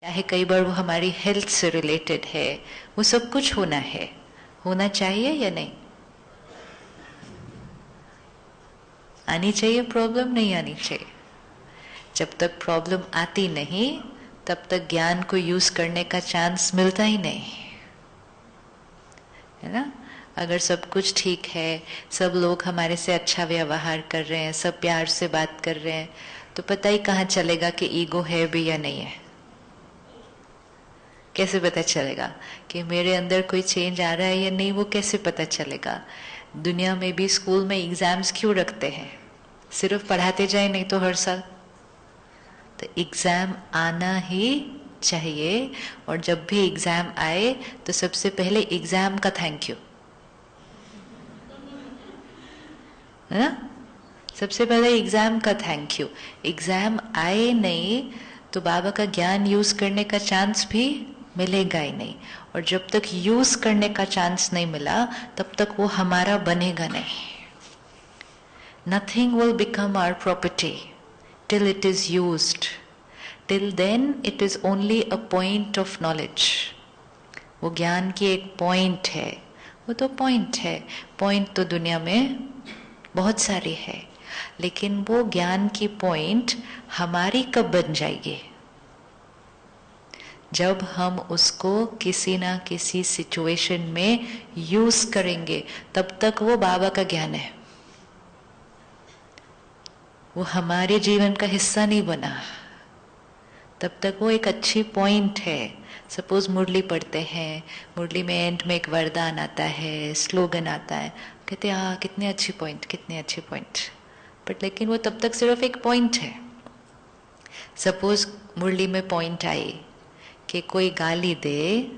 चाहे कई बार वो हमारी हेल्थ से रिलेटेड है, वो सब कुछ होना है, होना चाहिए या नहीं? आनी चाहिए प्रॉब्लम, नहीं आनी चाहिए। जब तक प्रॉब्लम आती नहीं तब तक ज्ञान को यूज करने का चांस मिलता ही नहीं है ना। अगर सब कुछ ठीक है, सब लोग हमारे से अच्छा व्यवहार कर रहे हैं, सब प्यार से बात कर रहे हैं, तो पता ही कहाँ चलेगा कि ईगो है भी या नहीं है? कैसे पता चलेगा कि मेरे अंदर कोई चेंज आ रहा है या नहीं? वो कैसे पता चलेगा? दुनिया में भी स्कूल में एग्जाम्स क्यों रखते हैं? सिर्फ पढ़ाते जाए नहीं तो हर साल तो एग्जाम आना ही चाहिए। और जब भी एग्जाम आए तो सबसे पहले एग्जाम का थैंक यू है ना। सबसे पहले एग्जाम का थैंक यू। एग्जाम आए नहीं तो बाबा का ज्ञान यूज करने का चांस भी मिलेगा ही नहीं। और जब तक यूज करने का चांस नहीं मिला तब तक वो हमारा बनेगा नहीं। Nothing will become our property till it is used. Till then it is only a point of knowledge. वो ज्ञान की एक पॉइंट है, वो तो पॉइंट है। पॉइंट तो दुनिया में बहुत सारी है, लेकिन वो ज्ञान की पॉइंट हमारी कब बन जाएगी? जब हम उसको किसी ना किसी सिचुएशन में यूज करेंगे, तब तक वो बाबा का ज्ञान है, वो हमारे जीवन का हिस्सा नहीं बना। तब तक वो एक अच्छी पॉइंट है। सपोज मुरली पढ़ते हैं, मुरली में एंड में एक वरदान आता है, स्लोगन आता है, कहते हैं हाँ कितनी अच्छी पॉइंट, कितनी अच्छी पॉइंट। बट लेकिन वो तब तक सिर्फ एक पॉइंट है। सपोज मुरली में पॉइंट आई कि कोई गाली दे,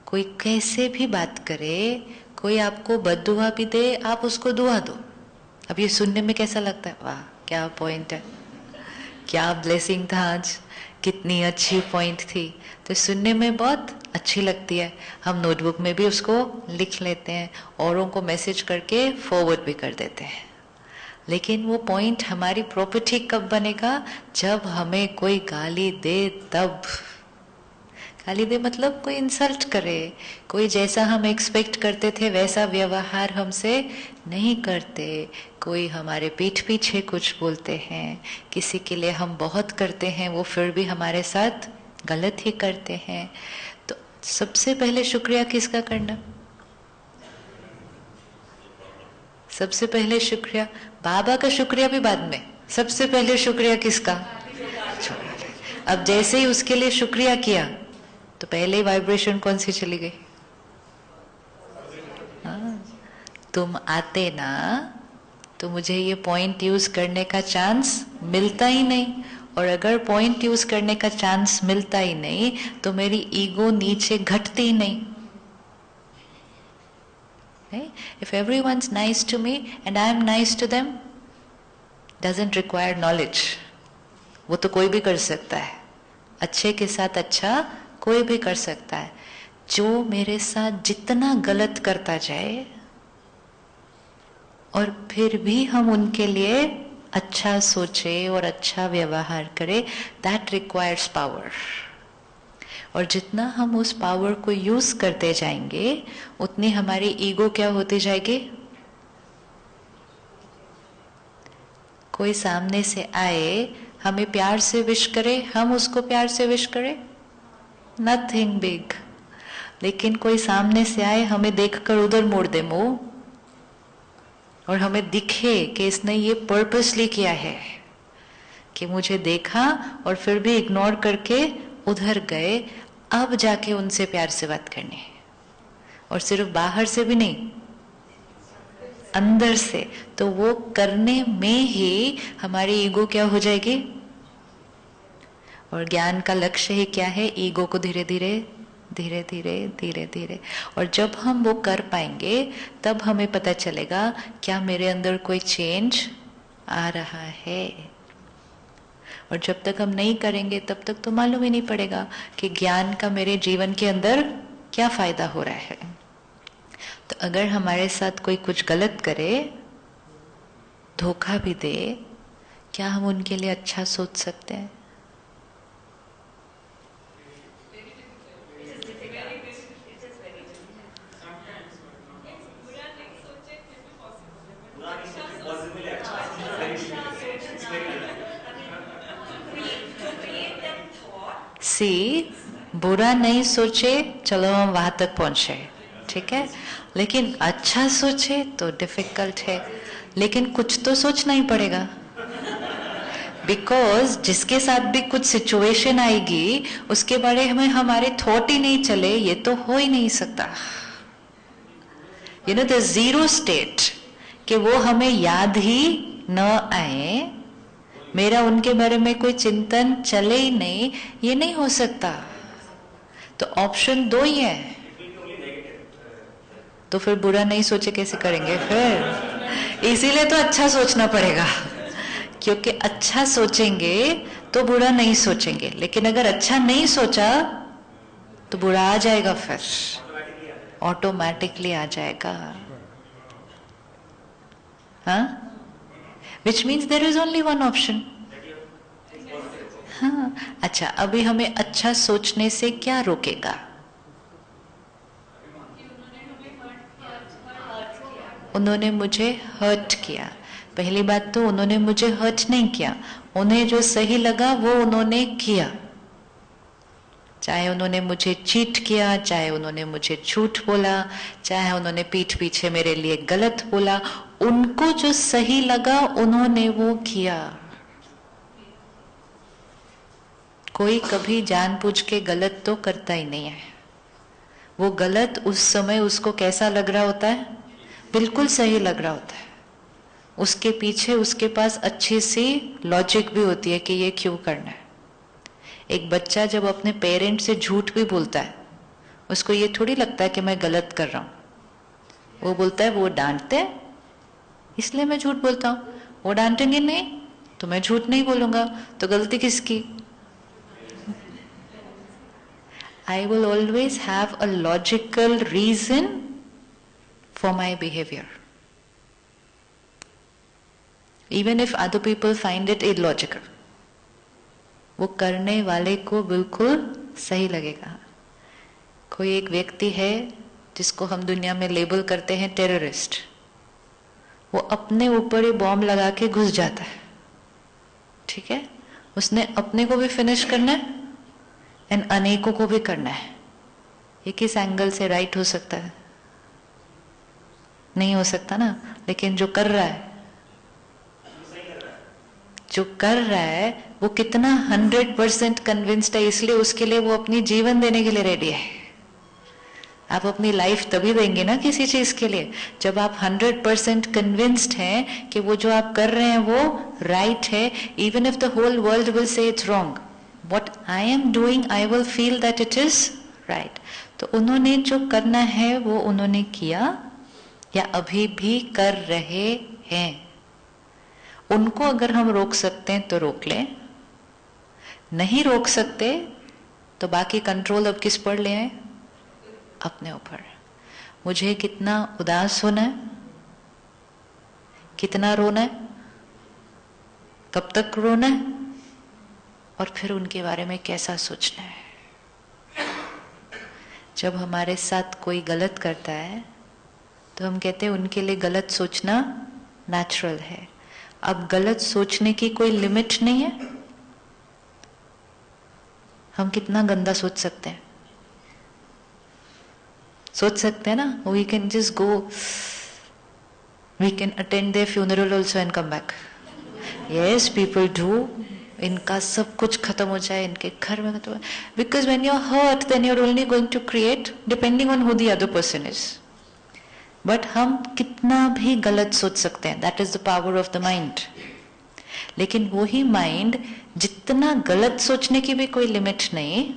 कोई कैसे भी बात करे, कोई आपको बद्दुआ भी दे, आप उसको दुआ दो। अब ये सुनने में कैसा लगता है? वाह क्या पॉइंट है, क्या ब्लेसिंग था आज, कितनी अच्छी पॉइंट थी। तो सुनने में बहुत अच्छी लगती है। हम नोटबुक में भी उसको लिख लेते हैं, औरों को मैसेज करके फॉरवर्ड भी कर देते हैं। लेकिन वो पॉइंट हमारी प्रॉपर्टी कब बनेगा? जब हमें कोई गाली दे तब। गाली दे मतलब कोई इंसल्ट करे, कोई जैसा हम एक्सपेक्ट करते थे वैसा व्यवहार हमसे नहीं करते, कोई हमारे पीठ पीछे कुछ बोलते हैं, किसी के लिए हम बहुत करते हैं वो फिर भी हमारे साथ गलत ही करते हैं। तो सबसे पहले शुक्रिया किसका करना? सबसे पहले शुक्रिया बाबा का, शुक्रिया भी बाद में। सबसे पहले शुक्रिया किसका? अब जैसे ही उसके लिए शुक्रिया किया तो पहले ही वाइब्रेशन कौन सी चली गई? हाँ, तुम आते ना तो मुझे ये पॉइंट यूज करने का चांस मिलता ही नहीं। और अगर पॉइंट यूज करने का चांस मिलता ही नहीं तो मेरी ईगो नीचे घटती ही नहीं। If everyone's nice to me and I am nice to them, doesn't require knowledge. वो तो कोई भी कर सकता है, अच्छे के साथ अच्छा कोई भी कर सकता है। जो मेरे साथ जितना गलत करता जाए और फिर भी हम उनके लिए अच्छा सोचे और अच्छा व्यवहार करें, दैट रिक्वायर्स पावर। और जितना हम उस पावर को यूज करते जाएंगे उतनी हमारी ईगो क्या होती जाएगी? कोई सामने से आए, हमें प्यार से विश करे, हम उसको प्यार से विश करें, नथिंग बिग। लेकिन कोई सामने से आए, हमें देखकर उधर मोड़ दे मुंह, और हमें दिखे कि इसने ये पर्पसली किया है कि मुझे देखा और फिर भी इग्नोर करके उधर गए, अब जाके उनसे प्यार से बात करनी है। और सिर्फ बाहर से भी नहीं, अंदर से। तो वो करने में ही हमारी ईगो क्या हो जाएगी? और ज्ञान का लक्ष्य ही क्या है? ईगो को धीरे धीरे धीरे धीरे धीरे धीरे। और जब हम वो कर पाएंगे तब हमें पता चलेगा क्या मेरे अंदर कोई चेंज आ रहा है। और जब तक हम नहीं करेंगे तब तक तो मालूम ही नहीं पड़ेगा कि ज्ञान का मेरे जीवन के अंदर क्या फायदा हो रहा है। तो अगर हमारे साथ कोई कुछ गलत करे, धोखा भी दे, क्या हम उनके लिए अच्छा सोच सकते हैं? सी बुरा नहीं सोचे, चलो हम वहां तक पहुंचे, ठीक है, लेकिन अच्छा सोचे तो डिफिकल्ट है, लेकिन कुछ तो सोचना ही पड़ेगा, बिकॉज जिसके साथ भी कुछ सिचुएशन आएगी उसके बारे में हमारे थॉट ही नहीं चले, ये तो हो ही नहीं सकता। You know the zero state, कि वो हमें याद ही न आए, मेरा उनके बारे में कोई चिंतन चले ही नहीं, ये नहीं हो सकता। तो ऑप्शन 2 ही है, तो फिर बुरा नहीं सोचे कैसे करेंगे फिर? इसीलिए तो अच्छा सोचना पड़ेगा, क्योंकि अच्छा सोचेंगे तो बुरा नहीं सोचेंगे, लेकिन अगर अच्छा नहीं सोचा तो बुरा आ जाएगा, फिर ऑटोमेटिकली आ जाएगा। हाँ, which means there is only one option. हाँ, अच्छा, अभी हमें अच्छा सोचने से क्या रोकेगा? उन्होंने मुझे हर्ट किया। पहली बात तो उन्होंने मुझे हर्ट नहीं किया, उन्हें जो सही लगा वो उन्होंने किया। चाहे उन्होंने मुझे चीट किया, चाहे उन्होंने मुझे झूठ बोला, चाहे उन्होंने पीठ पीछे मेरे लिए गलत बोला, उनको जो सही लगा उन्होंने वो किया। कोई कभी जानबूझ के गलत तो करता ही नहीं है। वो गलत उस समय उसको कैसा लग रहा होता है? बिल्कुल सही लग रहा होता है। उसके पीछे उसके पास अच्छी सी लॉजिक भी होती है कि ये क्यों करना है। एक बच्चा जब अपने पेरेंट से झूठ भी बोलता है, उसको ये थोड़ी लगता है कि मैं गलत कर रहा हूं। वो बोलता है, वो डांटते हैं इसलिए मैं झूठ बोलता हूं, वो डांटेंगे नहीं तो मैं झूठ नहीं बोलूंगा, तो गलती किसकी? I will always have a logical reason for my behavior, even if other people find it illogical. वो करने वाले को बिल्कुल सही लगेगा। कोई एक व्यक्ति है जिसको हम दुनिया में लेबल करते हैं टेररिस्ट, वो अपने ऊपर ही बॉम्ब लगा के घुस जाता है, ठीक है, उसने अपने को भी फिनिश करना है एंड अनेकों को भी करना है। ये किस एंगल से राइट हो सकता है? नहीं हो सकता ना। लेकिन जो कर रहा है, जो कर रहा है वो कितना 100% कन्विंस्ड है, इसलिए उसके लिए वो अपनी जीवन देने के लिए रेडी है। आप अपनी लाइफ तभी देंगे ना किसी चीज के लिए जब आप 100% कन्विंस्ड हैं कि वो जो आप कर रहे हैं वो राइट है, even if the whole world will say it's wrong, what I am doing I will feel that it is right. तो उन्होंने जो करना है वो उन्होंने किया या अभी भी कर रहे हैं। उनको अगर हम रोक सकते हैं तो रोक लें, नहीं रोक सकते तो बाकी कंट्रोल अब किस पर ले आए? अपने ऊपर। मुझे कितना उदास होना है, कितना रोना है, कब तक रोना है, और फिर उनके बारे में कैसा सोचना है। जब हमारे साथ कोई गलत करता है तो हम कहते हैं उनके लिए गलत सोचना नेचुरल है। अब गलत सोचने की कोई लिमिट नहीं है। हम कितना गंदा सोच सकते हैं? सोच सकते हैं ना, we can just go, we can attend their funeral also and come back. Yes, people do. इनका सब कुछ खत्म हो जाए, इनके घर में खत्म, because when you are hurt then you are only going to create depending on who the other person is. But हम कितना भी गलत सोच सकते हैं, that is the power of the mind. लेकिन वही माइंड, जितना गलत सोचने की भी कोई लिमिट नहीं,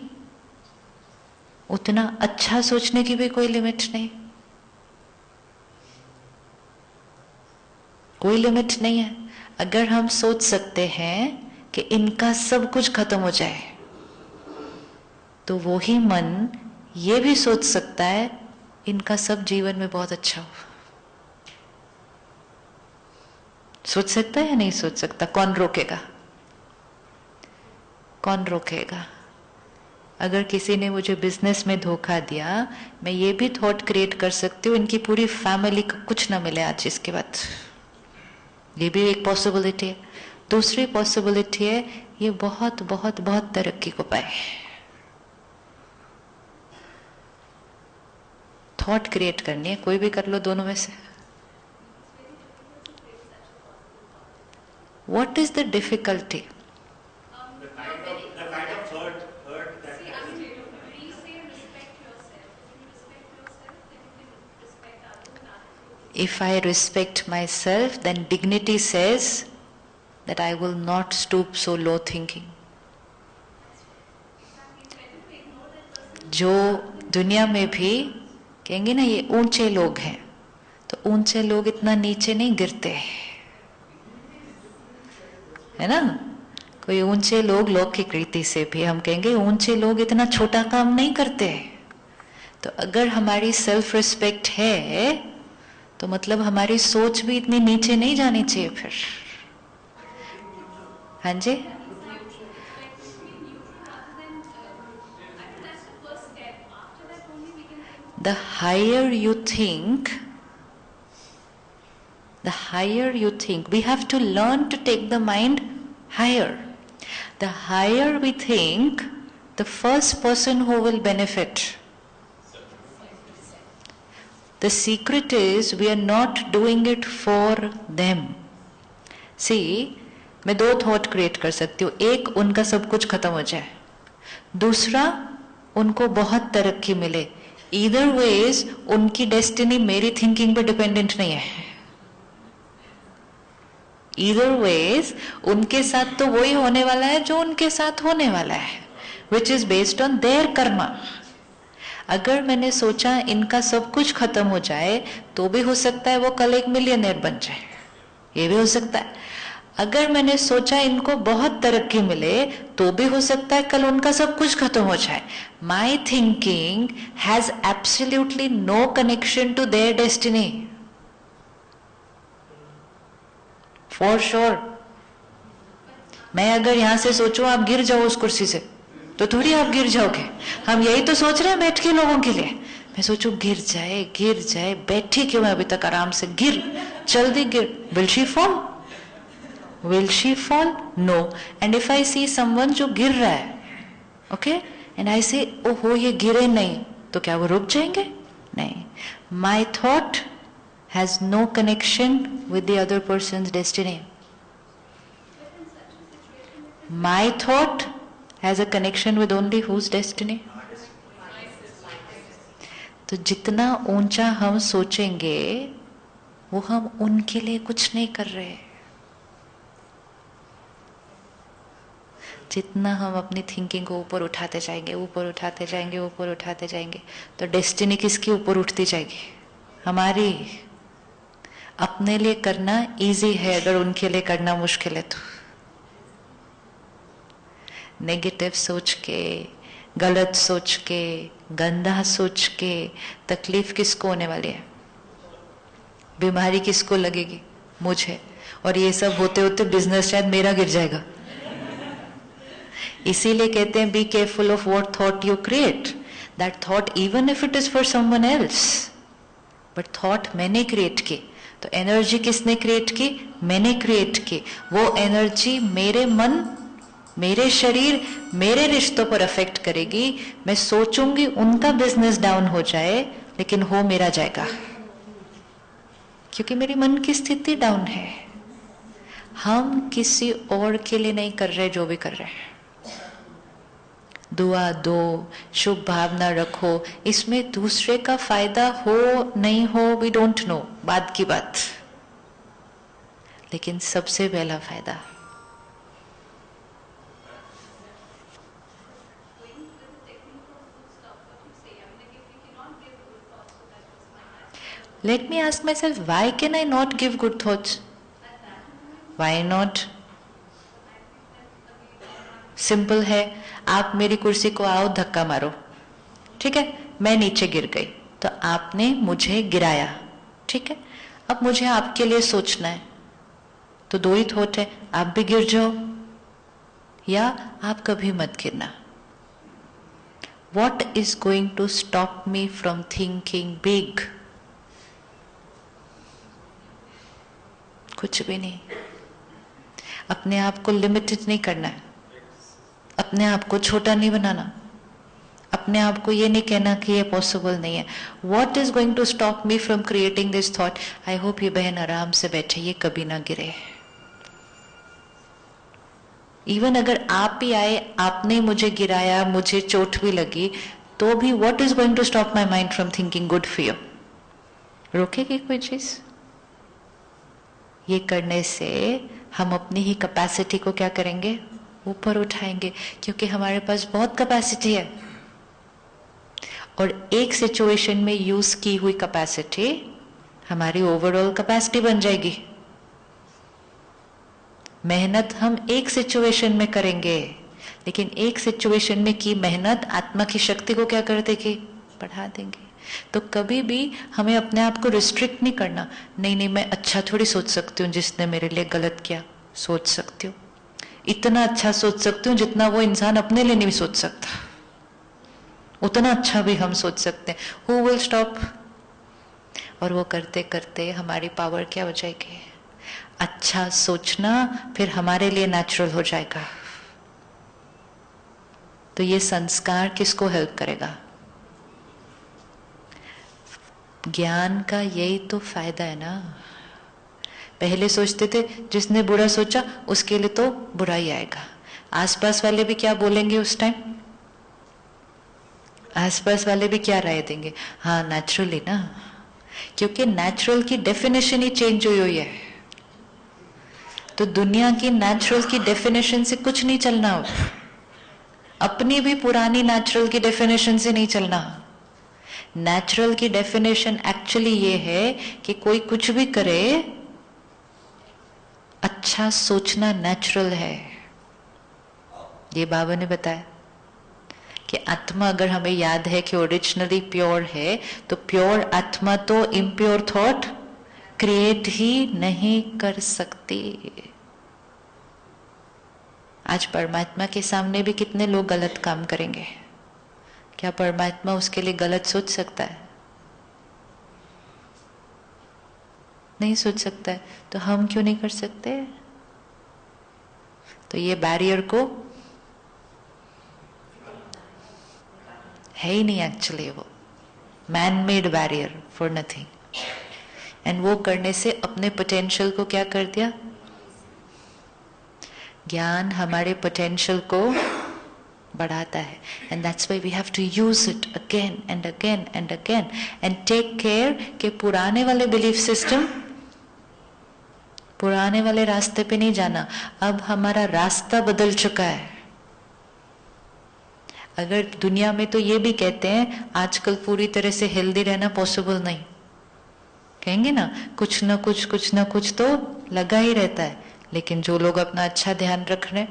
उतना अच्छा सोचने की भी कोई लिमिट नहीं। कोई लिमिट नहीं है। अगर हम सोच सकते हैं कि इनका सब कुछ खत्म हो जाए, तो वो ही मन ये भी सोच सकता है इनका सब जीवन में बहुत अच्छा हो। सोच सकता है या नहीं सोच सकता? कौन रोकेगा? कौन रोकेगा? अगर किसी ने मुझे बिजनेस में धोखा दिया, मैं ये भी थॉट क्रिएट कर सकती हूँ इनकी पूरी फैमिली को कुछ ना मिले आज इसके बाद। ये भी एक पॉसिबिलिटी है। दूसरी पॉसिबिलिटी है ये बहुत बहुत बहुत तरक्की को पाए। थॉट क्रिएट करनी है, कोई भी कर लो दोनों में से। What is the difficulty? If I respect myself, then dignity says that I will not stoop so low thinking. जो दुनिया में भी कहेंगे ना ये ऊंचे लोग हैं, तो ऊंचे लोग इतना नीचे नहीं गिरते, है ना। कोई ऊंचे लोग लौकिक रीति से भी हम कहेंगे ऊंचे लोग इतना छोटा काम नहीं करते। तो अगर हमारी सेल्फ रिस्पेक्ट है तो मतलब हमारी सोच भी इतनी नीचे नहीं जानी चाहिए फिर। हाँ जी, the higher you think, we have to learn to take the mind higher. The higher we think, the first person who will benefit. The secret is we are not doing it for them. See, मैं दो thought create कर सकती हूँ, एक उनका सब कुछ खत्म हो जाए, दूसरा उनको बहुत तरक्की मिले। ईदर वेज उनकी डेस्टिनी मेरी थिंकिंग पे डिपेंडेंट नहीं है। ईदर वेज उनके साथ तो वही होने वाला है जो उनके साथ होने वाला है, which is based on their Karma. अगर मैंने सोचा इनका सब कुछ खत्म हो जाए तो भी हो सकता है वो कल एक मिलियनेयर बन जाए, ये भी हो सकता है। अगर मैंने सोचा इनको बहुत तरक्की मिले तो भी हो सकता है कल उनका सब कुछ खत्म हो जाए। My thinking has absolutely no connection to their destiny, for sure. मैं अगर यहां से सोचूं आप गिर जाओ उस कुर्सी से, तो थोड़ी आप गिर जाओगे। हम यही तो सोच रहे हैं बैठ के लोगों के लिए। मैं सोचूं गिर जाए, बैठी क्यों है अभी तक आराम से, गिर, जल्दी गिर। Will she fall? Will she fall? No. And if I see someone जो गिर रहा है, okay, and I say, ओहो ये गिरे नहीं, तो क्या वो रुक जाएंगे? नहीं। My thought has no connection with the other person's destiny. My thought has a connection with only whose destiny? तो जितना ऊंचा हम सोचेंगे वो हम उनके लिए कुछ नहीं कर रहे। जितना हम अपनी थिंकिंग को ऊपर उठाते जाएंगे, तो डेस्टिनी किसके ऊपर उठती जाएगी? हमारी। अपने लिए करना इजी है, अगर उनके लिए करना मुश्किल है तो। नेगेटिव सोच के, गलत सोच के, गंदा सोच के तकलीफ किसको होने वाली है? बीमारी किसको लगेगी? मुझे। और ये सब होते होते बिजनेस शायद मेरा गिर जाएगा। इसीलिए कहते हैं be careful of what thought you create. That thought even if it is for someone else, but thought मैंने क्रिएट की। तो एनर्जी किसने क्रिएट की? मैंने क्रिएट की। वो एनर्जी मेरे मन, मेरे शरीर, मेरे रिश्तों पर अफेक्ट करेगी। मैं सोचूंगी उनका बिजनेस डाउन हो जाए, लेकिन हो मेरा जाएगा, क्योंकि मेरी मन की स्थिति डाउन है। हम किसी और के लिए नहीं कर रहे जो भी कर रहे हैं। दुआ दो, शुभ भावना रखो, इसमें दूसरे का फायदा हो नहीं हो वी डोंट नो, बाद की बात। लेकिन सबसे पहला फायदा let me ask myself, why can I not give good thoughts? Why not? Simple है, आप मेरी कुर्सी को आओ धक्का मारो, ठीक है, मैं नीचे गिर गई तो आपने मुझे गिराया, ठीक है। अब मुझे आपके लिए सोचना है, तो दो ही थॉट है, आप भी गिर जाओ या आप कभी मत गिरना। What is going to stop me from thinking big? कुछ भी नहीं। अपने आप को लिमिटेड नहीं करना है, अपने आप को छोटा नहीं बनाना, अपने आप को ये नहीं कहना कि ये पॉसिबल नहीं है. What is going to stop me from creating this thought? I hope ये बहन आराम से बैठे, ये कभी ना गिरे. इवन अगर आप ही आए, आपने मुझे गिराया, मुझे चोट भी लगी, तो भी what is going to stop my mind from thinking good for you? रोकेगी कोई चीज? ये करने से हम अपनी ही कैपेसिटी को क्या करेंगे? ऊपर उठाएंगे, क्योंकि हमारे पास बहुत कैपेसिटी है. और एक सिचुएशन में यूज की हुई कैपेसिटी हमारी ओवरऑल कैपेसिटी बन जाएगी. मेहनत हम एक सिचुएशन में करेंगे, लेकिन एक सिचुएशन में की मेहनत आत्मा की शक्ति को क्या कर देगी? बढ़ा देंगे. तो कभी भी हमें अपने आप को रिस्ट्रिक्ट नहीं करना. नहीं नहीं, मैं अच्छा थोड़ी सोच सकती हूँ जिसने मेरे लिए गलत किया. सोच सकती हूँ, इतना अच्छा सोच सकती हूँ जितना वो इंसान अपने लिए नहीं सोच सकता. उतना अच्छा भी हम सोच सकते हैं. Who will stop? और वो करते करते हमारी पावर क्या हो जाएगी? अच्छा सोचना फिर हमारे लिए नेचुरल हो जाएगा. तो ये संस्कार किसको हेल्प करेगा? ज्ञान का यही तो फायदा है ना. पहले सोचते थे जिसने बुरा सोचा उसके लिए तो बुरा ही आएगा. आसपास वाले भी क्या बोलेंगे उस टाइम? आसपास वाले भी क्या राय देंगे? हाँ नेचुरली ना, क्योंकि नेचुरल की डेफिनेशन ही चेंज हुई है. तो दुनिया की नेचुरल की डेफिनेशन से कुछ नहीं चलना. अपनी भी पुरानी नेचुरल की डेफिनेशन से नहीं चलना. नेचुरल की डेफिनेशन एक्चुअली ये है कि कोई कुछ भी करे, अच्छा सोचना नेचुरल है. ये बाबा ने बताया कि आत्मा अगर हमें याद है कि ओरिजिनली प्योर है, तो प्योर आत्मा तो इम्प्योर थॉट क्रिएट ही नहीं कर सकती. आज परमात्मा के सामने भी कितने लोग गलत काम करेंगे. क्या परमात्मा उसके लिए गलत सोच सकता है? नहीं सोच सकता है. तो हम क्यों नहीं कर सकते? तो ये बैरियर को है ही नहीं एक्चुअली. वो man made barrier for nothing. And वो करने से अपने पोटेंशियल को क्या कर दिया? ज्ञान हमारे पोटेंशियल को बढ़ाता है. And that's why we have to use it again and again and again and take care कि पुराने वाले बिलीफ सिस्टम, पुराने वाले रास्ते पे नहीं जाना. अब हमारा रास्ता बदल चुका है. अगर दुनिया में तो ये भी कहते हैं आजकल पूरी तरह से हेल्दी रहना पॉसिबल नहीं. कहेंगे ना कुछ ना कुछ तो लगा ही रहता है. लेकिन जो लोग अपना अच्छा ध्यान रख रहे,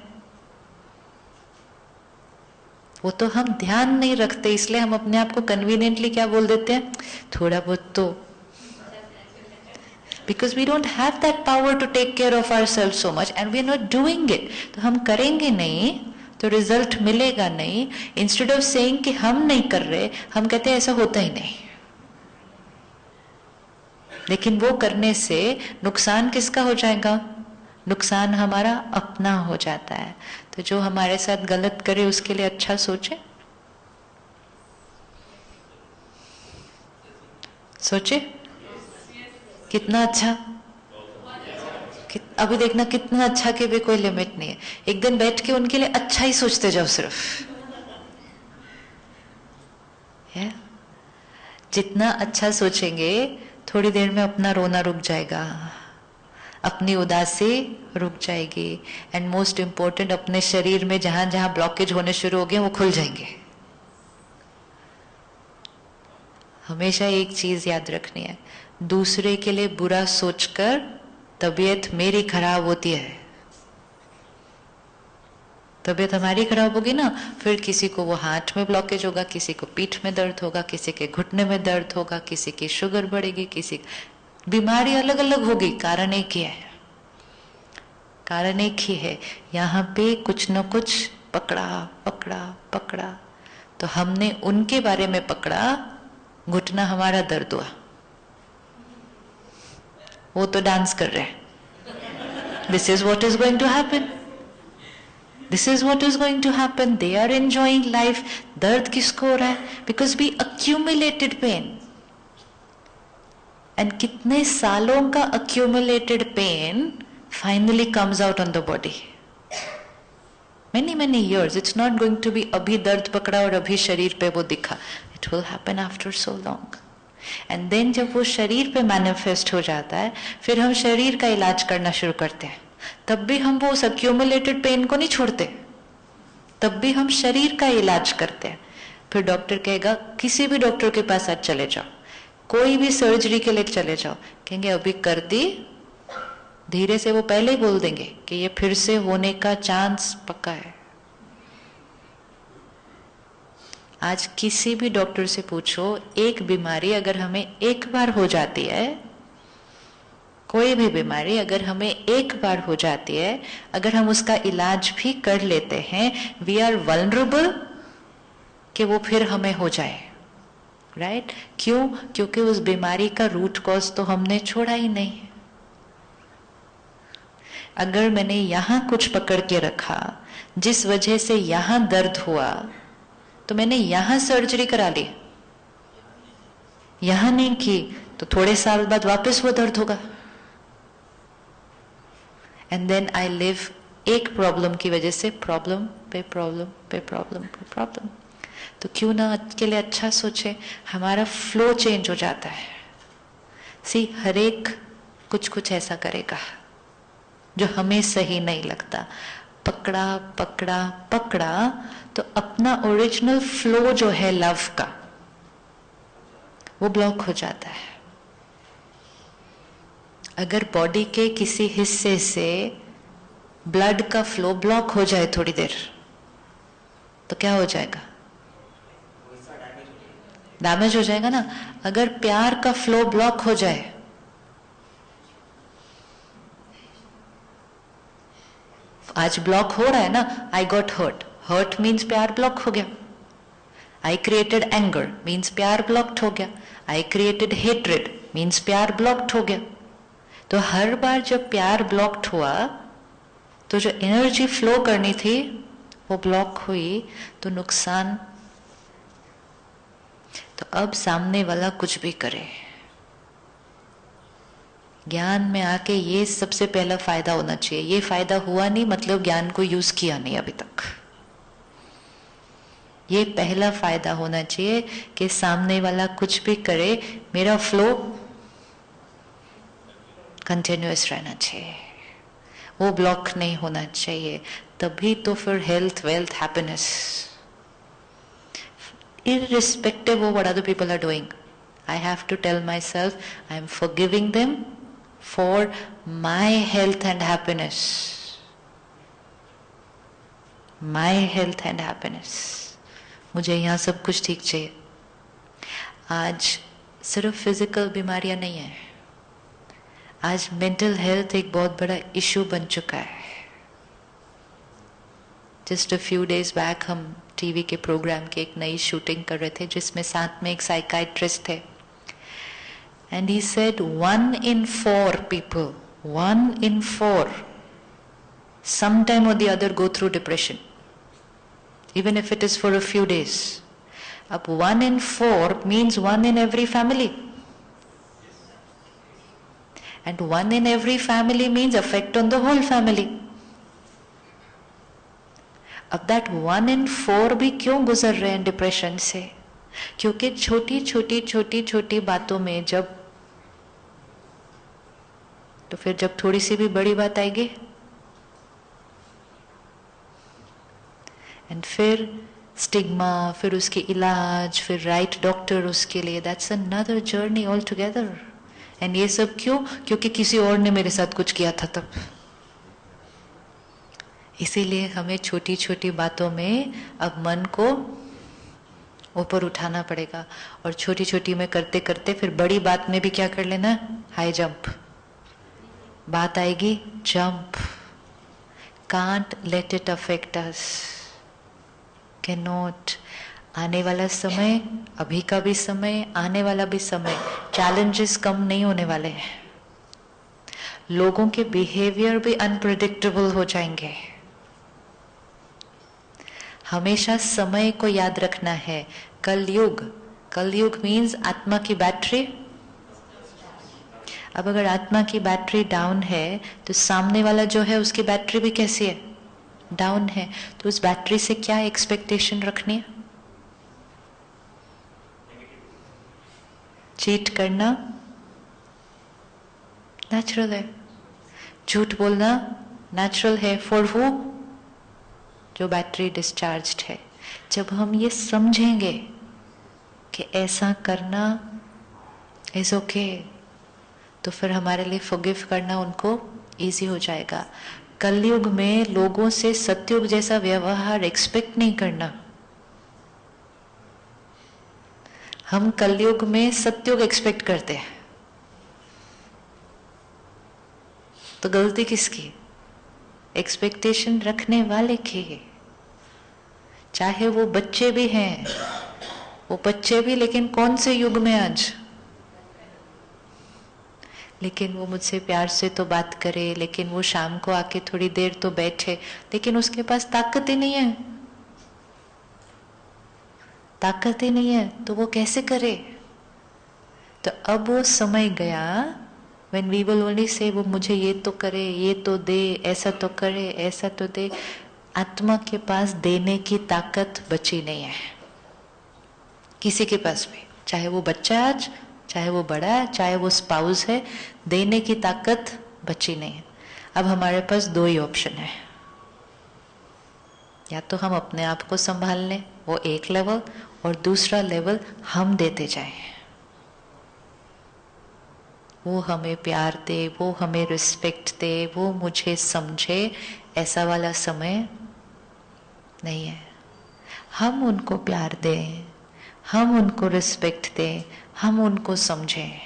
वो तो हम ध्यान नहीं रखते, इसलिए हम अपने आप को कन्वीनियंटली क्या बोल देते हैं? थोड़ा बहुत तो. Because we don't have that power to take care of ourselves so much and we are not doing it. तो हम करेंगे नहीं तो रिजल्ट मिलेगा नहीं. इंस्टेड ऑफ सेइंग कि हम नहीं कर रहे, हम कहते हैं ऐसा होता ही नहीं. लेकिन वो करने से नुकसान किसका हो जाएगा? नुकसान हमारा अपना हो जाता है. तो जो हमारे साथ गलत करे उसके लिए अच्छा सोचे. सोचे कितना अच्छा. अभी देखना कितना अच्छा के भी कोई लिमिट नहीं है. एक दिन बैठ के उनके लिए अच्छा ही सोचते जाओ सिर्फ. है जितना अच्छा सोचेंगे थोड़ी देर में अपना रोना रुक जाएगा, अपनी उदासी रुक जाएगी. एंड मोस्ट इंपॉर्टेंट, अपने शरीर में जहां जहां ब्लॉकेज होने शुरू हो गए वो खुल जाएंगे. हमेशा एक चीज याद रखनी है, दूसरे के लिए बुरा सोचकर तबीयत मेरी खराब होती है. तबीयत हमारी खराब होगी ना, फिर किसी को वो हाथ में ब्लॉकेज होगा, किसी को पीठ में दर्द होगा, किसी के घुटने में दर्द होगा, किसी की शुगर बढ़ेगी, किसी बीमारी अलग अलग होगी. कारण एक ही है. कारण एक ही है. यहाँ पे कुछ न कुछ पकड़ा पकड़ा पकड़ा. तो हमने उनके बारे में पकड़ा, घुटना हमारा दर्द हुआ. वो तो डांस कर रहे हैं. This is what is going to happen. This is what is going to happen, they are enjoying life. दर्द किसको हो रहा है? Because we accumulated pain. And कितने सालों का accumulated pain finally comes out on the body. many years. It's not going to be अभी दर्द पकड़ा और अभी शरीर पे वो दिखा. It will happen after so long. And then जब वो शरीर पे मैनिफेस्ट हो जाता है, फिर हम शरीर का इलाज करना शुरू करते हैं. तब भी हम वो accumulated पेन को नहीं छोड़ते, तब भी हम शरीर का इलाज करते हैं. फिर डॉक्टर कहेगा, किसी भी डॉक्टर के पास आज चले जाओ, कोई भी सर्जरी के लिए चले जाओ, कहेंगे अभी कर दी. धीरे से वो पहले ही बोल देंगे कि ये फिर से होने का चांस पक्का है. आज किसी भी डॉक्टर से पूछो, एक बीमारी अगर हमें एक बार हो जाती है, कोई भी बीमारी अगर हमें एक बार हो जाती है, अगर हम उसका इलाज भी कर लेते हैं, वी आर वल्नरेबल कि वो फिर हमें हो जाए. राइट? क्यों? क्योंकि उस बीमारी का रूट कॉज तो हमने छोड़ा ही नहीं. अगर मैंने यहां कुछ पकड़ के रखा जिस वजह से यहां दर्द हुआ, तो मैंने यहां सर्जरी करा ली, यहां नहीं की, तो थोड़े साल बाद वापस वो दर्द होगा. एंड देन आई लिव एक प्रॉब्लम की वजह से प्रॉब्लम पे प्रॉब्लम पे प्रॉब्लम पे प्रॉब्लम. तो क्यों ना के लिए अच्छा सोचे, हमारा फ्लो चेंज हो जाता है. सी, हर एक कुछ कुछ ऐसा करेगा जो हमें सही नहीं लगता. पकड़ा पकड़ा पकड़ा तो अपना ओरिजिनल फ्लो जो है लव का, वो ब्लॉक हो जाता है. अगर बॉडी के किसी हिस्से से ब्लड का फ्लो ब्लॉक हो जाए थोड़ी देर, तो क्या हो जाएगा? डैमेज हो जाएगा ना. अगर प्यार का फ्लो ब्लॉक हो जाए, आज ब्लॉक हो रहा है ना, I got hurt. Hurt means प्यार ब्लॉक हो गया. आई क्रिएटेड एंगर मीन्स प्यार ब्लॉक्ड हो गया. आई क्रिएटेड हेट्रेड मीन्स प्यार ब्लॉक्ड हो गया. तो हर बार जब प्यार ब्लॉक्ड हुआ, तो जो एनर्जी फ्लो करनी थी वो ब्लॉक हुई, तो नुकसान. तो अब सामने वाला कुछ भी करे, ज्ञान में आके ये सबसे पहला फायदा होना चाहिए. ये फायदा हुआ नहीं मतलब ज्ञान को यूज किया नहीं अभी तक. ये पहला फायदा होना चाहिए कि सामने वाला कुछ भी करे, मेरा फ्लो कंटिन्यूअस रहना चाहिए, वो ब्लॉक नहीं होना चाहिए. तभी तो फिर health, wealth, happiness, irrespective of what other people are doing, I have to tell myself I am forgiving them for my health and happiness. My health and happiness. मुझे यहाँ सब कुछ ठीक चाहिए. आज सिर्फ फिजिकल बीमारियां नहीं है, आज मेंटल हेल्थ एक बहुत बड़ा इशू बन चुका है. Just a few days back हम टीवी के प्रोग्राम की एक नई शूटिंग कर रहे थे, जिसमें साथ में एक साइकाइट्रिस्ट थे. And he said 1 in 4 people, 1 in 4, sometime or the other go through depression, even if it is for a few days. Ab 1 in 4 means 1 in every family. And 1 in every family means effect on the whole family. अब that 1 in 4 भी क्यों गुजर रहे हैं depression से? क्योंकि छोटी छोटी छोटी छोटी बातों में जब, तो फिर जब थोड़ी सी भी बड़ी बात आएगी, एंड फिर स्टिग्मा, फिर उसके इलाज, फिर राइट डॉक्टर उसके लिए, that's another journey all together. And ये सब क्यों? क्योंकि किसी और ने मेरे साथ कुछ किया था तब. इसीलिए हमें छोटी छोटी बातों में अब मन को ऊपर उठाना पड़ेगा, और छोटी छोटी में करते करते फिर बड़ी बात में भी क्या कर लेना, हाई जंप. बात आएगी, jump. Can't let it affect us, can not. आने वाला समय, अभी का भी समय, आने वाला भी समय, चैलेंजेस कम नहीं होने वाले हैं. लोगों के बिहेवियर भी अनप्रेडिक्टेबल हो जाएंगे. हमेशा समय को याद रखना है। कलयुग, कलयुग मीन्स आत्मा की बैटरी। अब अगर आत्मा की बैटरी डाउन है तो सामने वाला जो है उसकी बैटरी भी कैसी है, डाउन है। तो उस बैटरी से क्या एक्सपेक्टेशन रखनी है? चीट करना नेचुरल है, झूठ बोलना नेचुरल है। For who? जो बैटरी डिस्चार्ज्ड है। जब हम ये समझेंगे कि ऐसा करना इज ओके, तो फिर हमारे लिए फॉरगिव करना उनको इजी हो जाएगा। कलयुग में लोगों से सतयुग जैसा व्यवहार एक्सपेक्ट नहीं करना। हम कलयुग में सतयुग एक्सपेक्ट करते हैं, तो गलती किसकी? एक्सपेक्टेशन रखने वाले की। चाहे वो बच्चे भी हैं, वो बच्चे भी लेकिन कौन से युग में आज? लेकिन वो मुझसे प्यार से तो बात करे, लेकिन वो शाम को आके थोड़ी देर तो बैठे, लेकिन उसके पास ताकत ही नहीं है। ताकत ही नहीं है तो वो कैसे करे? तो अब वो समय गया when we will only say वो मुझे ये तो करे, ये तो दे, ऐसा तो करे, ऐसा तो दे। आत्मा के पास देने की ताकत बची नहीं है किसी के पास भी, चाहे वो बच्चा है आज, चाहे वो बड़ा है, चाहे वो स्पाउस है, देने की ताकत बची नहीं है। अब हमारे पास दो ही ऑप्शन है, या तो हम अपने आप को संभाल लें, वो एक लेवल, और दूसरा लेवल हम देते जाएं। वो हमें प्यार दे, वो हमें रिस्पेक्ट दे, वो मुझे समझे, ऐसा वाला समय नहीं है। हम उनको प्यार दें, हम उनको रिस्पेक्ट दें, हम उनको समझें,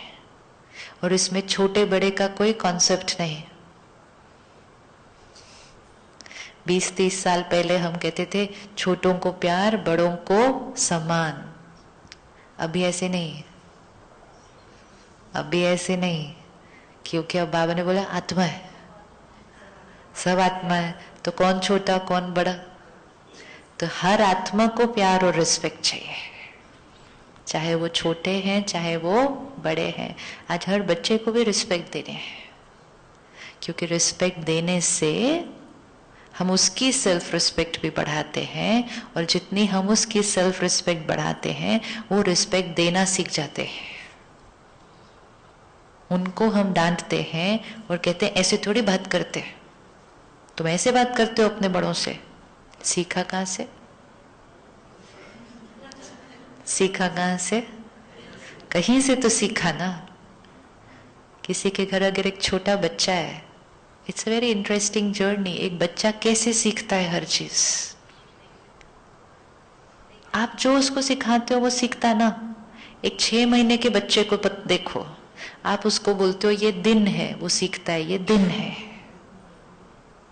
और इसमें छोटे बड़े का कोई कॉन्सेप्ट नहीं। 20-30 साल पहले हम कहते थे छोटों को प्यार, बड़ों को सम्मान। अभी ऐसे नहीं, अभी ऐसे नहीं, क्योंकि अब बाबा ने बोला आत्मा है, सब आत्मा है, तो कौन छोटा कौन बड़ा? तो हर आत्मा को प्यार और रिस्पेक्ट चाहिए, चाहे वो छोटे हैं चाहे वो बड़े हैं। आज हर बच्चे को भी रिस्पेक्ट देने हैं, क्योंकि रिस्पेक्ट देने से हम उसकी सेल्फ रिस्पेक्ट भी बढ़ाते हैं, और जितनी हम उसकी सेल्फ रिस्पेक्ट बढ़ाते हैं वो रिस्पेक्ट देना सीख जाते हैं। उनको हम डांटते हैं और कहते हैं ऐसे थोड़ी बात करते हैं, तुम ऐसे बात करते हो अपने बड़ों से। सीखा कहाँ से? सीखा कहाँ से? कहीं से तो सीखा ना। किसी के घर अगर एक छोटा बच्चा है, it's a very interesting journey. एक बच्चा कैसे सीखता है हर चीज? आप जो उसको सिखाते हो वो सीखता ना। एक 6 महीने के बच्चे को देखो, आप उसको बोलते हो ये दिन है, वो सीखता है ये दिन है।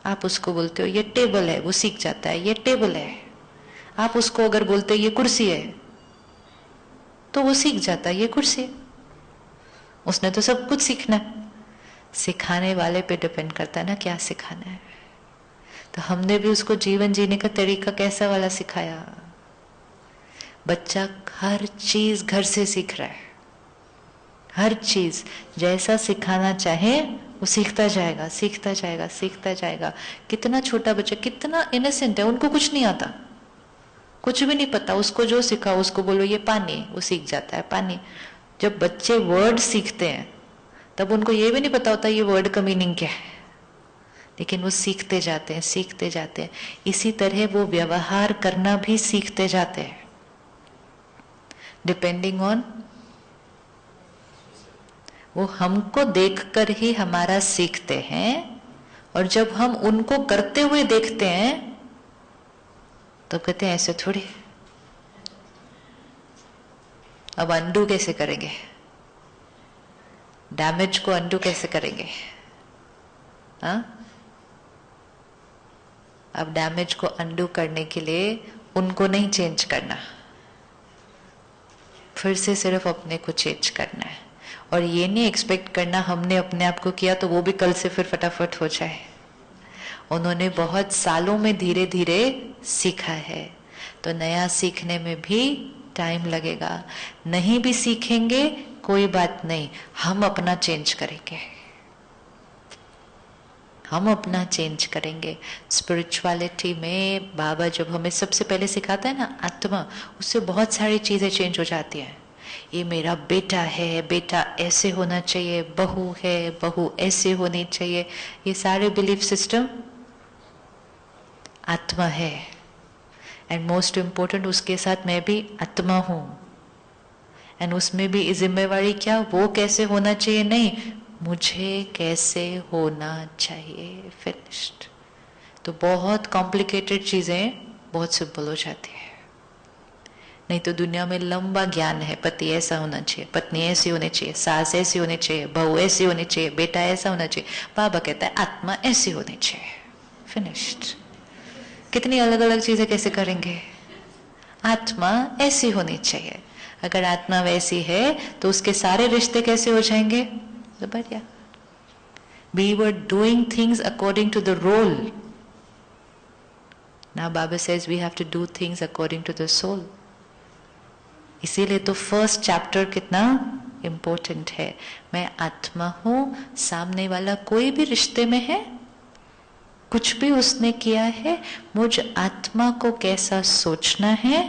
आप उसको बोलते हो ये टेबल है, वो सीख जाता है ये टेबल है। आप उसको अगर बोलते हो ये कुर्सी है, तो वो सीख जाता है ये कुर्सी है। उसने तो सब कुछ सीखना है। सिखाने वाले पे डिपेंड करता है ना क्या सिखाना है। तो हमने भी उसको जीवन जीने का तरीका कैसा वाला सिखाया। बच्चा हर चीज घर से सीख रहा है, हर चीज जैसा सिखाना चाहे वो सीखता जाएगा, सीखता जाएगा, सीखता जाएगा। कितना छोटा बच्चा, कितना इनोसेंट है, उनको कुछ नहीं आता, कुछ भी नहीं पता। उसको जो सिखाओ, उसको बोलो ये पानी, वो सीख जाता है पानी। जब बच्चे वर्ड सीखते हैं तब उनको ये भी नहीं पता होता ये वर्ड का मीनिंग क्या है, लेकिन वो सीखते जाते हैं, सीखते जाते हैं। इसी तरह वो व्यवहार करना भी सीखते जाते हैं, डिपेंडिंग ऑन वो हमको देखकर ही हमारा सीखते हैं। और जब हम उनको करते हुए देखते हैं तो कहते हैं ऐसे थोड़ी। अब अंडू कैसे करेंगे? डैमेज को अंडू कैसे करेंगे? हाँ, अब डैमेज को अंडू करने के लिए उनको नहीं चेंज करना, फिर से सिर्फ अपने को चेंज करना है। और ये नहीं एक्सपेक्ट करना हमने अपने आप को किया तो वो भी कल से फिर फटाफट हो जाए। उन्होंने बहुत सालों में धीरे धीरे सीखा है, तो नया सीखने में भी टाइम लगेगा। नहीं भी सीखेंगे कोई बात नहीं, हम अपना चेंज करेंगे, हम अपना चेंज करेंगे। स्पिरिचुअलिटी में बाबा जब हमें सबसे पहले सिखाता है ना आत्मा, उससे बहुत सारी चीजें चेंज हो जाती हैं। ये मेरा बेटा है, बेटा ऐसे होना चाहिए, बहू है, बहू ऐसे होनी चाहिए, ये सारे बिलीफ सिस्टम आत्मा है। एंड मोस्ट इम्पोर्टेंट, उसके साथ मैं भी आत्मा हूं, एंड उसमें भी जिम्मेवारी क्या, वो कैसे होना चाहिए नहीं, मुझे कैसे होना चाहिए। फिनिश्ड। तो बहुत कॉम्प्लिकेटेड चीजें बहुत सिंपल हो जाती है। नहीं तो दुनिया में लंबा ज्ञान है, पति ऐसा होना चाहिए, पत्नी ऐसी होनी चाहिए, सास ऐसी होनी चाहिए, बहू ऐसी होनी चाहिए, बेटा ऐसा होना चाहिए। बाबा कहता है आत्मा ऐसी होनी चाहिए। फिनिश्ड। कितनी अलग अलग चीजें कैसे करेंगे? आत्मा ऐसी होनी चाहिए। अगर आत्मा वैसी है तो उसके सारे रिश्ते कैसे हो जाएंगे? तो बढ़िया। We were doing things according to the role. Now Baba says we have to do things according to the soul. इसीलिए तो फर्स्ट चैप्टर कितना इम्पोर्टेंट है। मैं आत्मा हूं, सामने वाला कोई भी रिश्ते में है, कुछ भी उसने किया है, मुझ आत्मा को कैसा सोचना है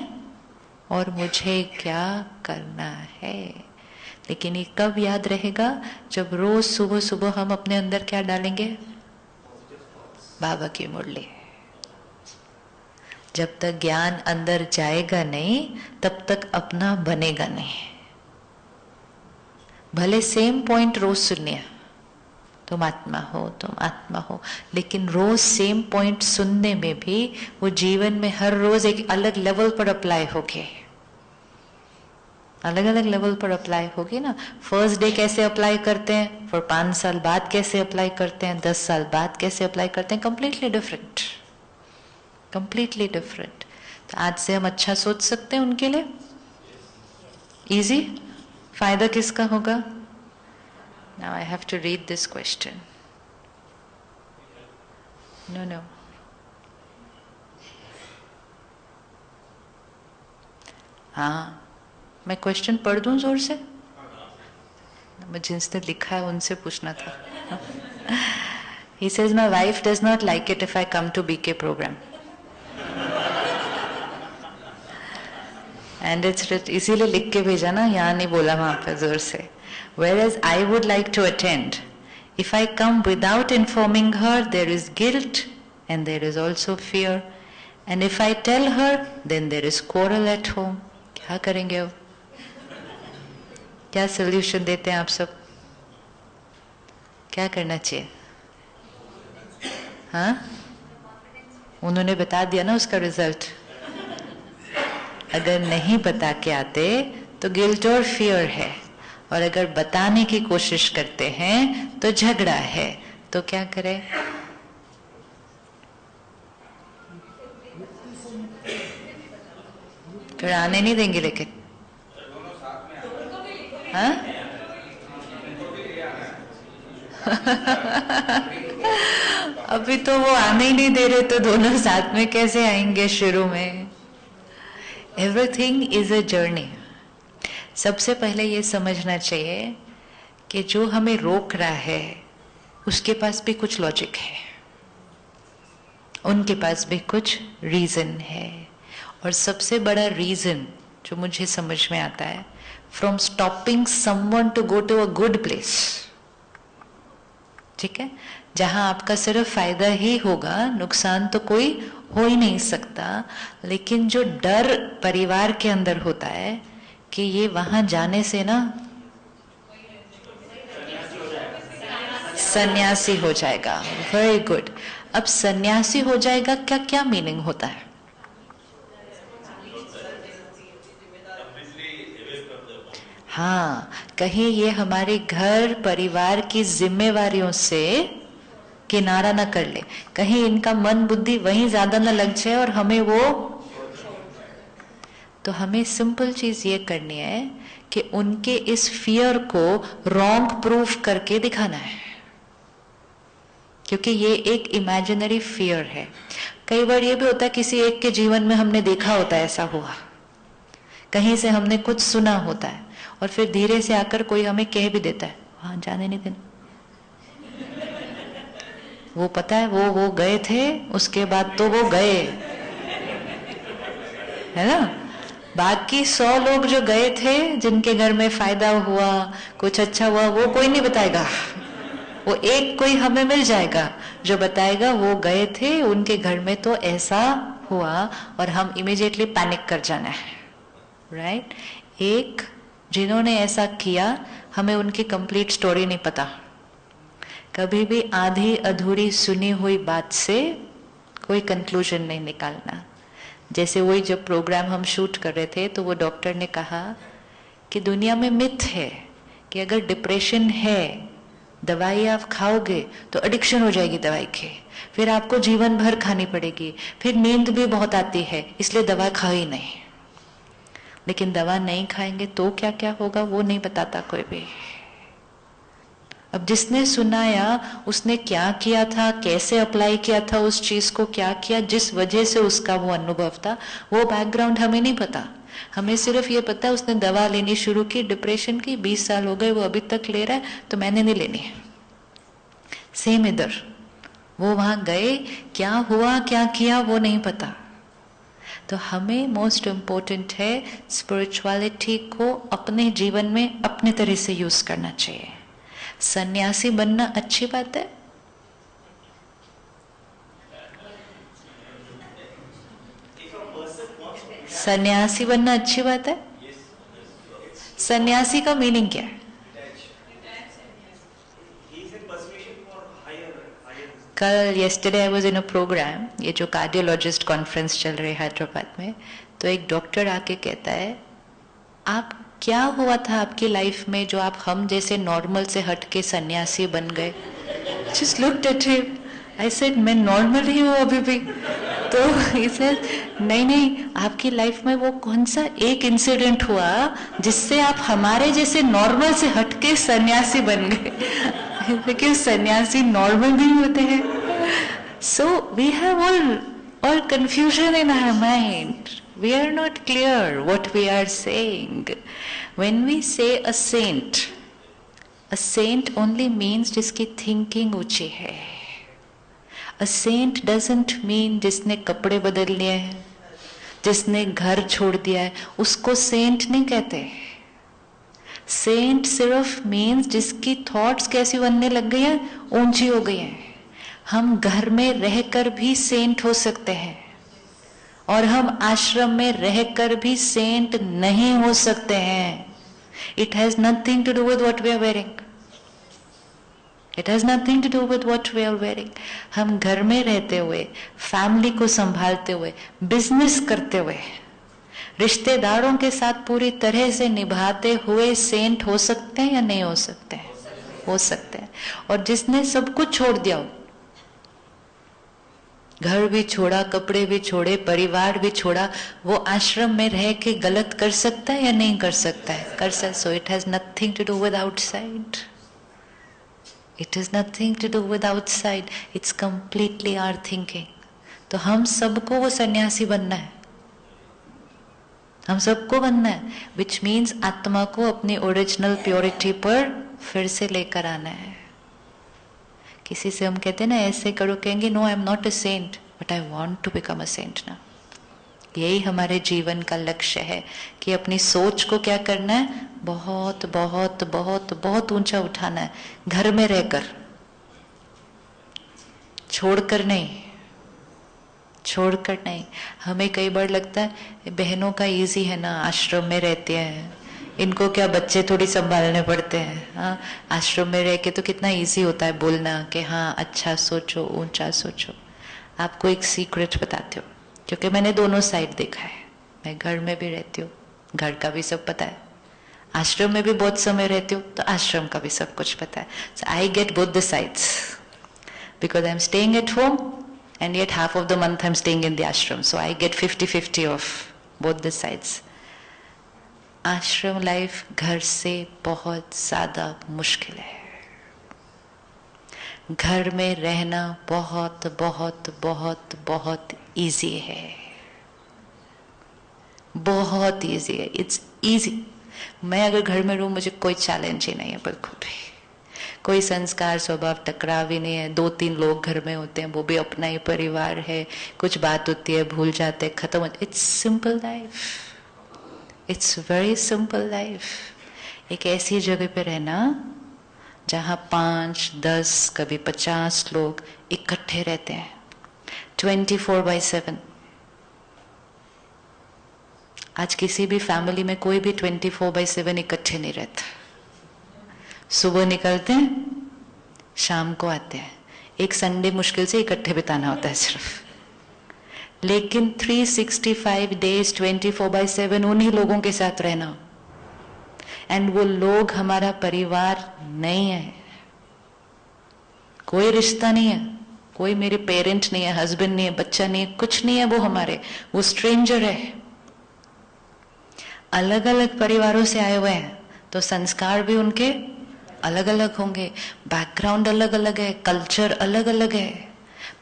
और मुझे क्या करना है। लेकिन ये कब याद रहेगा? जब रोज सुबह सुबह हम अपने अंदर क्या डालेंगे? बाबा की मुरली। जब तक ज्ञान अंदर जाएगा नहीं तब तक अपना बनेगा नहीं। भले सेम पॉइंट रोज सुनिए, तुम आत्मा हो, तुम आत्मा हो, लेकिन रोज सेम पॉइंट सुनने में भी वो जीवन में हर रोज एक अलग लेवल पर अप्लाई होगी, अलग अलग लेवल पर अप्लाई होगी ना। फर्स्ट डे कैसे अप्लाई करते हैं, फिर 5 साल बाद कैसे अप्लाई करते हैं, 10 साल बाद कैसे अप्लाई करते हैं, कंप्लीटली डिफरेंट, कंप्लीटली डिफरेंट। तो आज से हम अच्छा सोच सकते हैं उनके लिए, इजी। फायदा किसका होगा? Now I have to read this question. No, हाँ, मैं क्वेश्चन पढ़ दूं जोर से? मैं जिसने लिखा है उनसे पूछना था। He says my wife does not like it if I come to BK program. And it's इसीलिए लिख के भेजा ना, यहाँ नहीं बोला वहां पे जोर से। Whereas I would like to attend. If I come without informing her, there is guilt and there is also fear. And if I tell her, then there is quarrel at home. क्या करेंगे अब? क्या solution देते हैं आप सब? क्या करना चाहिए? हाँ, उन्होंने बता दिया ना उसका रिजल्ट। अगर नहीं बता के आते तो गिल्ट और फियर है, और अगर बताने की कोशिश करते हैं तो झगड़ा है। तो क्या करें? फिर आने नहीं देंगे लेकिन, हाँ? अभी तो वो आने ही नहीं दे रहे, तो दोनों साथ में कैसे आएंगे शुरू में? Everything is a journey. सबसे पहले ये समझना चाहिए कि जो हमें रोक रहा है उसके पास भी कुछ लॉजिक है, उनके पास भी कुछ रीजन है। और सबसे बड़ा रीजन जो मुझे समझ में आता है, from stopping someone to go to a good place, ठीक है, जहां आपका सिर्फ फायदा ही होगा, नुकसान तो कोई हो ही नहीं सकता। लेकिन जो डर परिवार के अंदर होता है कि ये वहां जाने से ना सन्यासी हो जाएगा। Very good. अब सन्यासी हो जाएगा क्या, क्या मीनिंग होता है? हाँ, कहीं ये हमारे घर परिवार की जिम्मेवारियों से किनारा न कर ले, कहीं इनका मन बुद्धि वहीं ज्यादा न लग जाए और हमें वो। तो हमें सिंपल चीज ये करनी है कि उनके इस फियर को रॉन्ग प्रूफ करके दिखाना है क्योंकि ये एक इमेजिनरी फियर है। कई बार ये भी होता है किसी एक के जीवन में हमने देखा होता है ऐसा हुआ, कहीं से हमने कुछ सुना होता है, और फिर धीरे से आकर कोई हमें कह भी देता है हाँ जाने नहीं देना, वो पता है वो गए थे, उसके बाद तो वो गए, है ना। बाकी 100 लोग जो गए थे, जिनके घर में फायदा हुआ, कुछ अच्छा हुआ, वो कोई नहीं बताएगा। वो एक कोई हमें मिल जाएगा जो बताएगा वो गए थे, उनके घर में तो ऐसा हुआ, और हम इमीडिएटली पैनिक कर जाना है, राइट। एक जिन्होंने ऐसा किया, हमें उनकी कंप्लीट स्टोरी नहीं पता। कभी भी आधी अधूरी सुनी हुई बात से कोई कंक्लूजन नहीं निकालना। जैसे वही जब प्रोग्राम हम शूट कर रहे थे, तो वो डॉक्टर ने कहा कि दुनिया में मिथ है कि अगर डिप्रेशन है, दवाई आप खाओगे तो एडिक्शन हो जाएगी दवाई की, फिर आपको जीवन भर खानी पड़ेगी, फिर नींद भी बहुत आती है, इसलिए दवा खाओ ही नहीं। लेकिन दवा नहीं खाएंगे तो क्या क्या होगा वो नहीं बताता कोई भी। अब जिसने सुनाया उसने क्या किया था, कैसे अप्लाई किया था उस चीज को, क्या किया, जिस वजह से उसका वो अनुभव था, वो बैकग्राउंड हमें नहीं पता। हमें सिर्फ ये पता है उसने दवा लेनी शुरू की डिप्रेशन की, 20 साल हो गए वो अभी तक ले रहा है, तो मैंने नहीं लेनी। सेम इधर, वो वहां गए, क्या हुआ क्या किया वो नहीं पता। तो हमें मोस्ट इम्पोर्टेंट है स्पिरिचुअलिटी को अपने जीवन में अपने तरह से यूज करना चाहिए। सन्यासी बनना अच्छी बात है, सन्यासी बनना अच्छी बात है। सन्यासी का मीनिंग क्या है? कल yesterday I was in a program, ये जो कार्डियोलॉजिस्ट कॉन्फ्रेंस चल रही है हैदराबाद में, तो एक डॉक्टर आके कहता है आप क्या हुआ था आपकी लाइफ में जो आप हम जैसे नॉर्मल से हट के सन्यासी बन गए। Just looked at him, I said मैं नॉर्मल ही हूँ अभी भी। तो he said नहीं आपकी लाइफ में वो कौन सा एक इंसिडेंट हुआ जिससे आप हमारे जैसे नॉर्मल से हट के सन्यासी बन गए। लेकिन सन्यासी नॉर्मल भी होते हैं। So we have all confusion in our mind. We are not clear what we are saying. When we say a saint only means जिसकी thinking ऊंची है। A saint doesn't mean जिसने कपड़े बदल लिए हैं, जिसने घर छोड़ दिया है, उसको सेंट नहीं कहते। सेंट सिर्फ मीन्स जिसकी थॉट्स कैसी बनने लग गई है, ऊंची हो गई है। हम घर में रहकर भी सेंट हो सकते हैं, और हम आश्रम में रहकर भी सेंट नहीं हो सकते हैं। It has nothing to do with what we are wearing. It has nothing to do with what we are wearing. हम घर में रहते हुए, फैमिली को संभालते हुए, बिजनेस करते हुए, रिश्तेदारों के साथ पूरी तरह से निभाते हुए सेंट हो सकते हैं या नहीं हो सकते हैं? हो सकते हैं। और जिसने सब कुछ छोड़ दिया हो, घर भी छोड़ा, कपड़े भी छोड़े, परिवार भी छोड़ा, वो आश्रम में रह के गलत कर सकता है या नहीं कर सकता है? कर सकता। So it has nothing to do with outside. It is nothing to do with outside, it's completely our thinking. तो हम सबको वो सन्यासी बनना है, हम सबको बनना है, विच मीन्स आत्मा को अपनी ओरिजिनल प्योरिटी पर फिर से लेकर आना है। किसी से हम कहते हैं ना ऐसे करो, कहेंगे no I am not a saint but I want to become a saint ना। यही हमारे जीवन का लक्ष्य है कि अपनी सोच को क्या करना है, बहुत बहुत बहुत बहुत ऊंचा उठाना है, घर में रहकर, छोड़कर नहीं, छोड़कर नहीं। हमें कई बार लगता है बहनों का इजी है ना, आश्रम में रहते हैं, इनको क्या बच्चे थोड़ी संभालने पड़ते हैं। हाँ, आश्रम में रह के तो कितना इजी होता है बोलना कि हाँ अच्छा सोचो, ऊंचा सोचो। आपको एक सीक्रेट बताती हूँ, क्योंकि मैंने दोनों साइड देखा है। मैं घर में भी रहती हूँ, घर का भी सब पता है, आश्रम में भी बहुत समय रहती हूँ तो आश्रम का भी सब कुछ पता है। So I get both the sides because I am staying at home and yet half of the month I'm staying in the ashram, so I get 50-50 of both the sides. आश्रम लाइफ घर से बहुत ज्यादा मुश्किल है। घर में रहना बहुत बहुत बहुत बहुत इजी है, बहुत इजी है, इट्स इजी। मैं अगर घर में रहूं मुझे कोई चैलेंज ही नहीं है, बिल्कुल भी कोई संस्कार स्वभाव टकराव ही नहीं है। 2-3 लोग घर में होते हैं, वो भी अपना ही परिवार है, कुछ बात होती है भूल जाते हैं, खत्म होते। It's simple life, it's very simple life. एक ऐसी जगह पे रहना जहां 5, 10, कभी 50 लोग इकट्ठे रहते हैं 24/7। आज किसी भी फैमिली में कोई भी 24/7 इकट्ठे नहीं रहता। सुबह निकलते हैं, शाम को आते हैं, एक संडे मुश्किल से इकट्ठे बिताना होता है सिर्फ, लेकिन 365 डेज 24/7 उन्हीं लोगों के साथ रहना, एंड वो लोग हमारा परिवार नहीं है, कोई रिश्ता नहीं है, कोई मेरे पेरेंट नहीं है, हस्बैंड नहीं है, बच्चा नहीं है, कुछ नहीं है, वो हमारे, वो स्ट्रेंजर है। अलग अलग परिवारों से आए हुए हैं तो संस्कार भी उनके अलग अलग होंगे, बैकग्राउंड अलग अलग है, कल्चर अलग अलग है,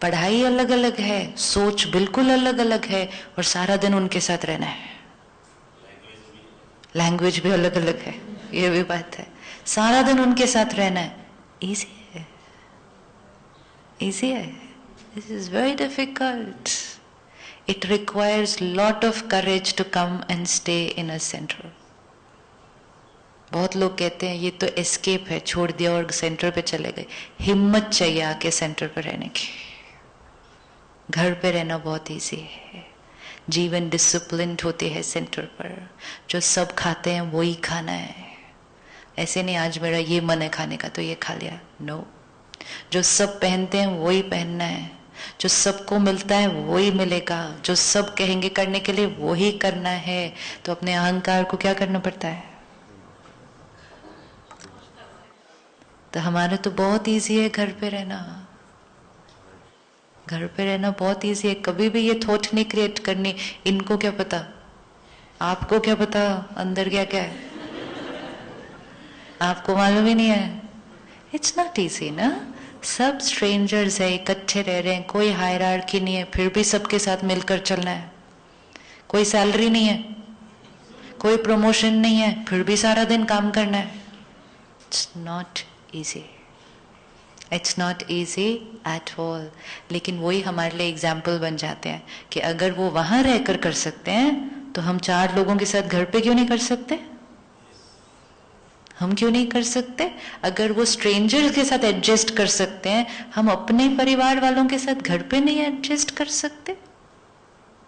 पढ़ाई अलग अलग है, सोच बिल्कुल अलग अलग है, और सारा दिन उनके साथ रहना है। लैंग्वेज भी अलग अलग है, ये भी बात है, सारा दिन उनके साथ रहना है। इजी है, इजी है? This is very difficult. It requires lot of courage to come and stay in a center. बहुत लोग कहते हैं ये तो एस्केप है, छोड़ दिया और सेंटर पे चले गए। हिम्मत चाहिए आके सेंटर पे रहने की। घर पे रहना बहुत इजी है, जीवन डिसिप्लिन्ड होती है सेंटर पर। जो सब खाते हैं वही खाना है, ऐसे नहीं आज मेरा ये मन है खाने का तो ये खा लिया, नो। जो सब पहनते हैं वही पहनना है, जो सबको मिलता है वही मिलेगा, जो सब कहेंगे करने के लिए वही करना है। तो अपने अहंकार को क्या करना पड़ता है? तो हमारा तो बहुत इजी है घर पे रहना, घर पे रहना बहुत इजी है। कभी भी ये थॉट नहीं क्रिएट करनी इनको क्या पता, आपको क्या पता अंदर क्या क्या है, आपको मालूम ही नहीं है। इट्स नॉट इजी ना, सब स्ट्रेंजर्स है, इकट्ठे रह रहे हैं, कोई हायरार्की नहीं है, फिर भी सबके साथ मिलकर चलना है। कोई सैलरी नहीं है, कोई प्रमोशन नहीं है, फिर भी सारा दिन काम करना है। It's not easy, it's not easy at all. लेकिन वही हमारे लिए एग्जाम्पल बन जाते हैं कि अगर वो वहां रहकर कर सकते हैं तो हम 4 लोगों के साथ घर पे क्यों नहीं कर सकते? हम क्यों नहीं कर सकते? अगर वो स्ट्रेंजर्स के साथ एडजस्ट कर सकते हैं, हम अपने परिवार वालों के साथ घर पे नहीं एडजस्ट कर सकते?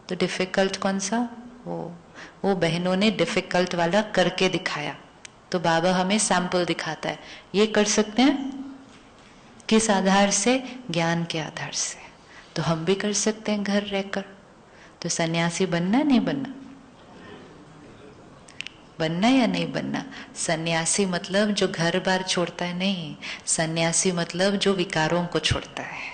तो डिफिकल्ट कौन सा? वो बहनों ने डिफिकल्ट वाला करके दिखाया। तो बाबा हमें सैंपल दिखाता है, ये कर सकते हैं। किस आधार से? ज्ञान के आधार से। तो हम भी कर सकते हैं घर रहकर। तो सन्यासी बनना नहीं बनना? बनना या नहीं बनना? सन्यासी मतलब जो घर बार छोड़ता है नहीं, सन्यासी मतलब जो विकारों को छोड़ता है।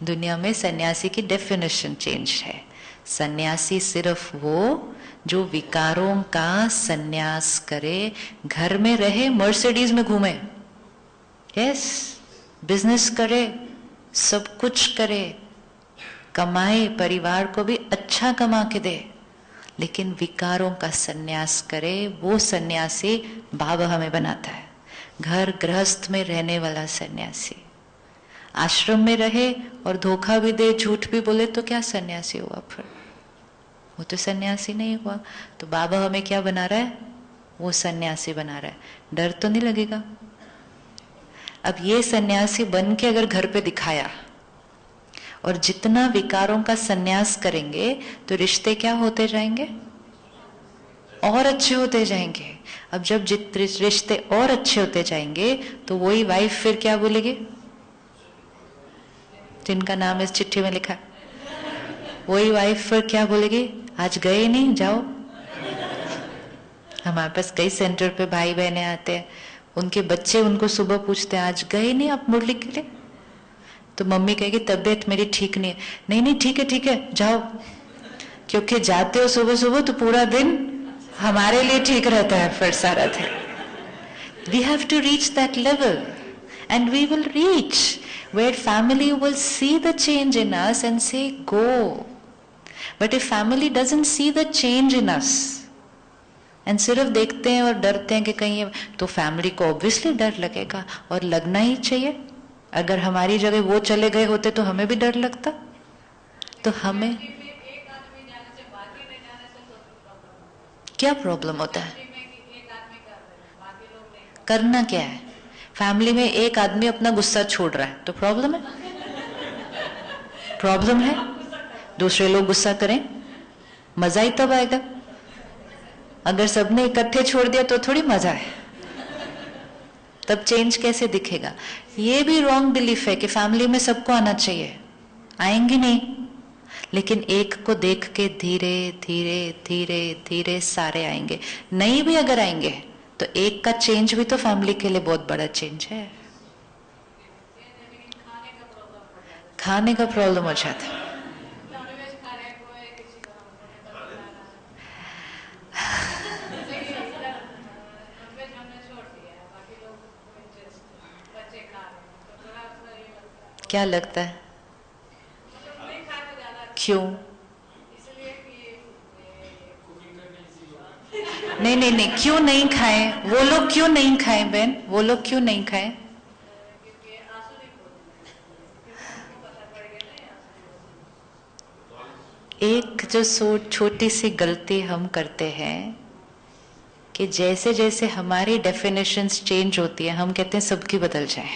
दुनिया में सन्यासी की डेफिनेशन चेंज है। सन्यासी सिर्फ वो जो विकारों का सन्यास करे, घर में रहे, मर्सिडीज में घूमे, यस, बिजनेस करे, सब कुछ करे, कमाए, परिवार को भी अच्छा कमा के दे, लेकिन विकारों का सन्यास करे। वो सन्यासी बाबा हमें बनाता है। घर गृहस्थ में रहने वाला सन्यासी आश्रम में रहे और धोखा भी दे, झूठ भी बोले तो क्या सन्यासी हुआ? फिर वो तो सन्यासी नहीं हुआ। तो बाबा हमें क्या बना रहा है? वो सन्यासी बना रहा है। डर तो नहीं लगेगा? अब ये सन्यासी बन के अगर घर पे दिखाया, और जितना विकारों का सन्यास करेंगे तो रिश्ते क्या होते जाएंगे? और अच्छे होते जाएंगे। अब जब रिश्ते और अच्छे होते जाएंगे तो वही वाइफ फिर क्या बोलेगी, जिनका नाम इस चिट्ठी में लिखा, वही वाइफ फिर क्या बोलेगी, आज गए नहीं, जाओ। हमारे पास कई सेंटर पे भाई बहने आते हैं, उनके बच्चे उनको सुबह पूछते हैं आज गए नहीं आप मुरली के लिए? तो मम्मी कहेगी तबीयत मेरी ठीक नहीं है। नहीं नहीं ठीक है जाओ, क्योंकि जाते हो सुबह सुबह तो पूरा दिन हमारे लिए ठीक रहता है, फिर सारा दिन। We have to reach that level and we will reach where family will see the change in us and say go. But if family doesn't see the change in us and सिर्फ देखते हैं और डरते हैं कि कहीं, तो family को ऑब्वियसली डर लगेगा और लगना ही चाहिए. अगर हमारी जगह वो चले गए होते तो हमें भी डर लगता. तो हमें क्या प्रॉब्लम होता है? करना क्या है? फैमिली में एक आदमी अपना गुस्सा छोड़ रहा है तो प्रॉब्लम है? प्रॉब्लम है. दूसरे लोग गुस्सा करें, मजा ही तब आएगा. अगर सबने इकट्ठे छोड़ दिया तो थोड़ी मजा है. तब चेंज कैसे दिखेगा? ये भी रॉन्ग बिलीफ है कि फैमिली में सबको आना चाहिए. आएंगे नहीं, लेकिन एक को देख के धीरे धीरे धीरे धीरे सारे आएंगे. नहीं भी अगर आएंगे तो एक का चेंज भी तो फैमिली के लिए बहुत बड़ा चेंज है. खाने का प्रॉब्लम हो जाता है. क्या लगता है क्यों? नहीं नहीं नहीं, क्यों नहीं खाए वो लोग? क्यों नहीं खाए बहन? वो लोग क्यों नहीं खाए? एक जो छोटी सी गलती हम करते हैं कि जैसे जैसे हमारी डेफिनेशंस चेंज होती है हम कहते हैं सबकी बदल जाए.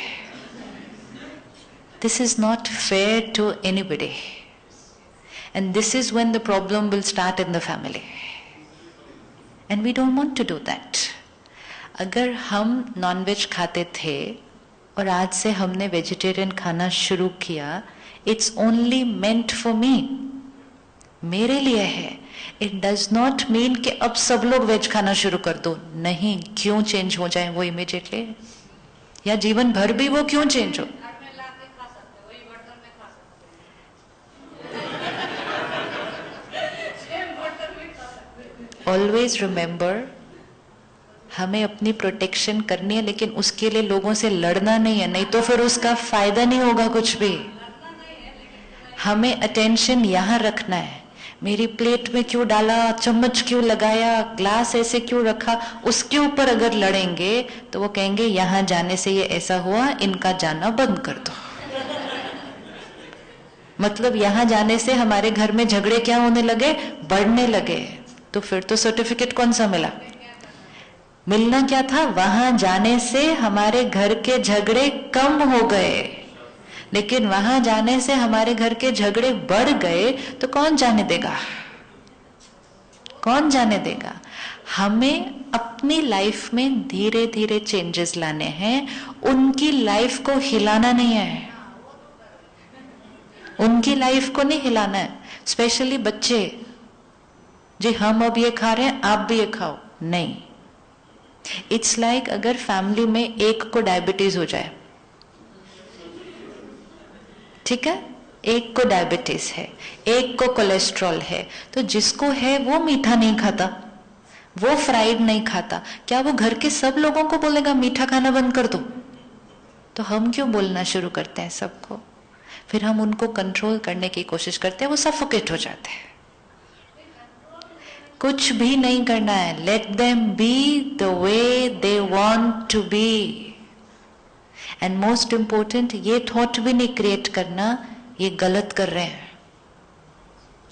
This is not fair to anybody, and this is when the problem will start in the family, and we don't want to do that. अगर हम नॉनवेज खाते थे और आज से हमने वेजिटेरियन खाना शुरू किया, it's only meant for me, मेरे लिए है. It does not mean कि अब सब लोग वेज खाना शुरू कर दो. नहीं, क्यों चेंज हो जाए वो इमीडिएटली? या जीवन भर भी वो क्यों चेंज हो? ऑलवेज रिमेंबर, हमें अपनी प्रोटेक्शन करनी है, लेकिन उसके लिए लोगों से लड़ना नहीं है. नहीं तो फिर उसका फायदा नहीं होगा कुछ भी. हमें अटेंशन यहाँ रखना है. मेरी प्लेट में क्यों डाला, चम्मच क्यों लगाया, ग्लास ऐसे क्यों रखा, उसके ऊपर अगर लड़ेंगे तो वो कहेंगे यहाँ जाने से ये ऐसा हुआ, इनका जाना बंद कर दो. मतलब यहाँ जाने से हमारे घर में झगड़े क्या होने लगे? बढ़ने लगे. तो फिर तो सर्टिफिकेट कौन सा मिला? मिलना क्या था? वहां जाने से हमारे घर के झगड़े कम हो गए. लेकिन वहां जाने से हमारे घर के झगड़े बढ़ गए तो कौन जाने देगा? कौन जाने देगा? हमें अपनी लाइफ में धीरे धीरे चेंजेस लाने हैं. उनकी लाइफ को हिलाना नहीं है. उनकी लाइफ को नहीं हिलाना है. स्पेशली बच्चे, जी हम अब ये खा रहे हैं आप भी ये खाओ. नहीं. इट्स लाइक अगर फैमिली में एक को डायबिटीज हो जाए, ठीक है, एक को डायबिटीज है, एक को कोलेस्ट्रॉल है, तो जिसको है वो मीठा नहीं खाता, वो फ्राइड नहीं खाता, क्या वो घर के सब लोगों को बोलेगा मीठा खाना बंद कर दो? तो हम क्यों बोलना शुरू करते हैं सबको? फिर हम उनको कंट्रोल करने की कोशिश करते हैं, वो सफोकेट हो जाते हैं. कुछ भी नहीं करना है. Let them be the way they want to be. And most important, ये थॉट भी नहीं क्रिएट करना ये गलत कर रहे हैं.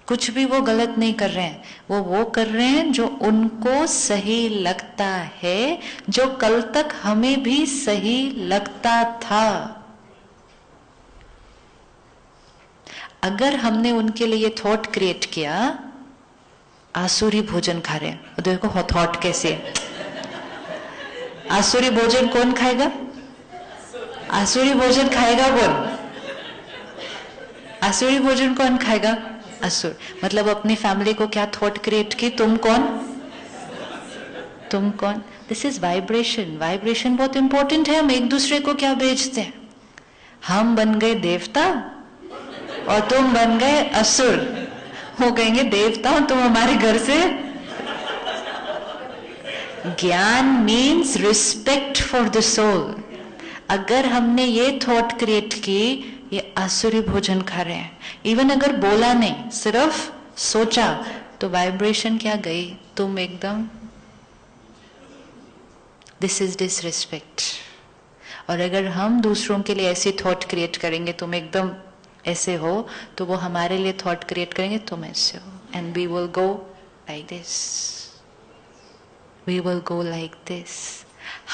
कुछ भी वो गलत नहीं कर रहे हैं. वो कर रहे हैं जो उनको सही लगता है, जो कल तक हमें भी सही लगता था. अगर हमने उनके लिए ये थॉट क्रिएट किया, आसुरी भोजन खा रहे हैं, देखो थॉट कैसे है. आसुरी भोजन कौन खाएगा? आसुरी भोजन खाएगा कौन? आसुरी भोजन कौन खाएगा? असुर. मतलब अपनी फैमिली को क्या थॉट क्रिएट की? तुम कौन? तुम कौन? This is vibration. वाइब्रेशन बहुत इंपॉर्टेंट है. हम एक दूसरे को क्या भेजते हैं? हम बन गए देवता और तुम बन गए असुर. वो कहेंगे देवता तुम हमारे घर से. Gyan means respect for the soul. अगर हमने ये थॉट क्रिएट की ये आसुरी भोजन खा रहे हैं, इवन अगर बोला नहीं, सिर्फ सोचा, तो वाइब्रेशन क्या गई, तुम एकदम, दिस इज डिसरिस्पेक्ट। और अगर हम दूसरों के लिए ऐसी थॉट क्रिएट करेंगे, तुम एकदम ऐसे हो, तो वो हमारे लिए थॉट क्रिएट करेंगे, तुम ऐसे हो, and we will go like this, we will go like this.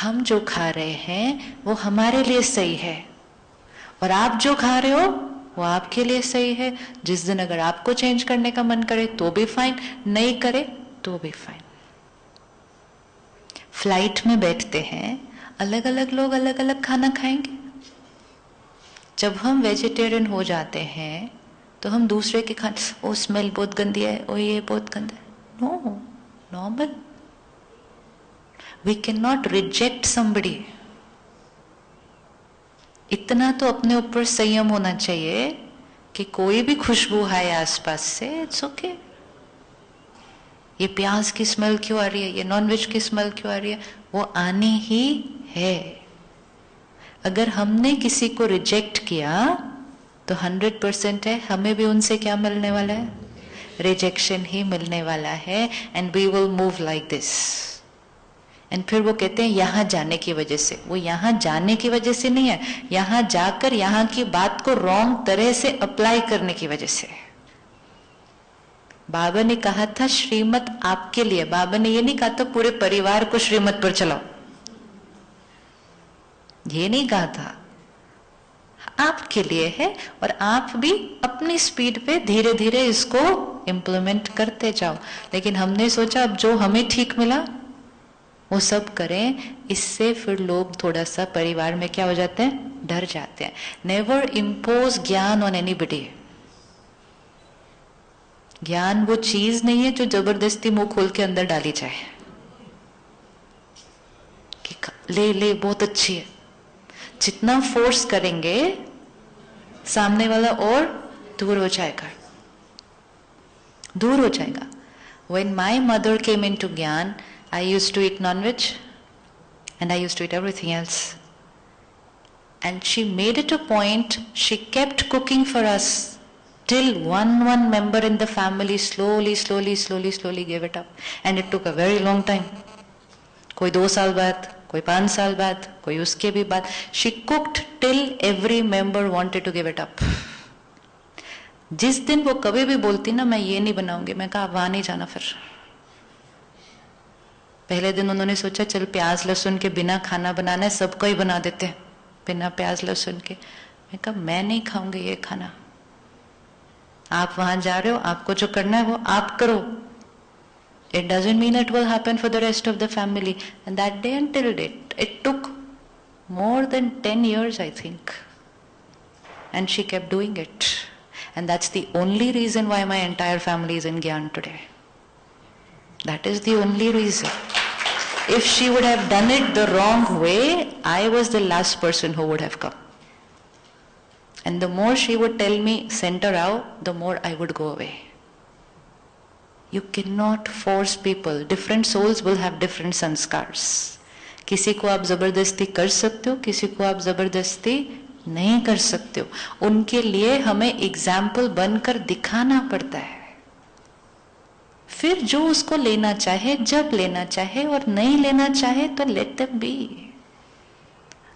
हम जो खा रहे हैं वो हमारे लिए सही है, और आप जो खा रहे हो वो आपके लिए सही है। जिस दिन अगर आपको चेंज करने का मन करे तो भी फाइन, नहीं करे तो भी फाइन। फ्लाइट में बैठते हैं, अलग अलग लोग अलग अलग खाना खाएंगे। जब हम वेजिटेरियन हो जाते हैं तो हम दूसरे के खाने, ओ स्मेल बहुत गंदी है, ओ ये बहुत गंदा है, no, normal. We can not reject somebody. इतना तो अपने ऊपर संयम होना चाहिए कि कोई भी खुशबू आए आसपास से, इट्स ओके। ये प्याज की स्मेल क्यों आ रही है, ये नॉनवेज की स्मेल क्यों आ रही है, वो आनी ही है। अगर हमने किसी को रिजेक्ट किया तो 100% है, हमें भी उनसे क्या मिलने वाला है, रिजेक्शन ही मिलने वाला है। And we will move like this. And फिर वो कहते हैं यहां जाने की वजह से, वो यहां जाने की वजह से नहीं है, यहां जाकर यहां की बात को रॉन्ग तरह से अप्लाई करने की वजह से। बाबा ने कहा था श्रीमत आपके लिए, बाबा ने ये नहीं कहा था पूरे परिवार को श्रीमत पर चलाओ, ये नहीं कहा था, आपके लिए है। और आप भी अपनी स्पीड पे धीरे धीरे इसको इम्प्लीमेंट करते जाओ। लेकिन हमने सोचा अब जो हमें ठीक मिला वो सब करें, इससे फिर लोग थोड़ा सा परिवार में क्या हो जाते हैं, डर जाते हैं। नेवर इम्पोज ज्ञान ऑन एनीबॉडी। ज्ञान वो चीज नहीं है जो जबरदस्ती मुंह खोल के अंदर डाली जाए कि ले ले बहुत अच्छी है। जितना फोर्स करेंगे सामने वाला और दूर हो जाएगा, दूर हो जाएगा। When my mother came into Gyan, I used to eat non-veg and I used to eat everything else. And she made it a point, she kept cooking for us till one member in the family slowly gave it up. And it took a very long time. कोई 2 साल बाद, कोई 5 साल बाद, कोई उसके भी बाद. She cooked till every member wanted to give it up. जिस दिन वो कभी भी बोलती ना मैं ये नहीं बनाऊंगी, मैं कहा वहां नहीं जाना। फिर पहले दिन उन्होंने सोचा चल प्याज लहसुन के बिना खाना बनाना है, सबको ही बना देते हैं बिना प्याज लहसुन के। मैं कहा मैं नहीं खाऊंगी ये खाना, आप वहां जा रहे हो, आपको जो करना है वो आप करो. It doesn't mean it will happen for the rest of the family. And that day until date, it took more than 10 years, I think. And she kept doing it. And that's the only reason why my entire family is in Gyan today. That is the only reason. If she would have done it the wrong way, I was the last person who would have come. And the more she would tell me, center out, the more I would go away. You cannot force people. Different souls will have different sanskars. किसी को आप जबरदस्ती कर सकते हो, किसी को आप जबरदस्ती नहीं कर सकते हो. उनके लिए हमें एग्जाम्पल बनकर दिखाना पड़ता है. फिर जो उसको लेना चाहे, जब लेना चाहे, और नहीं लेना चाहे तो late them B.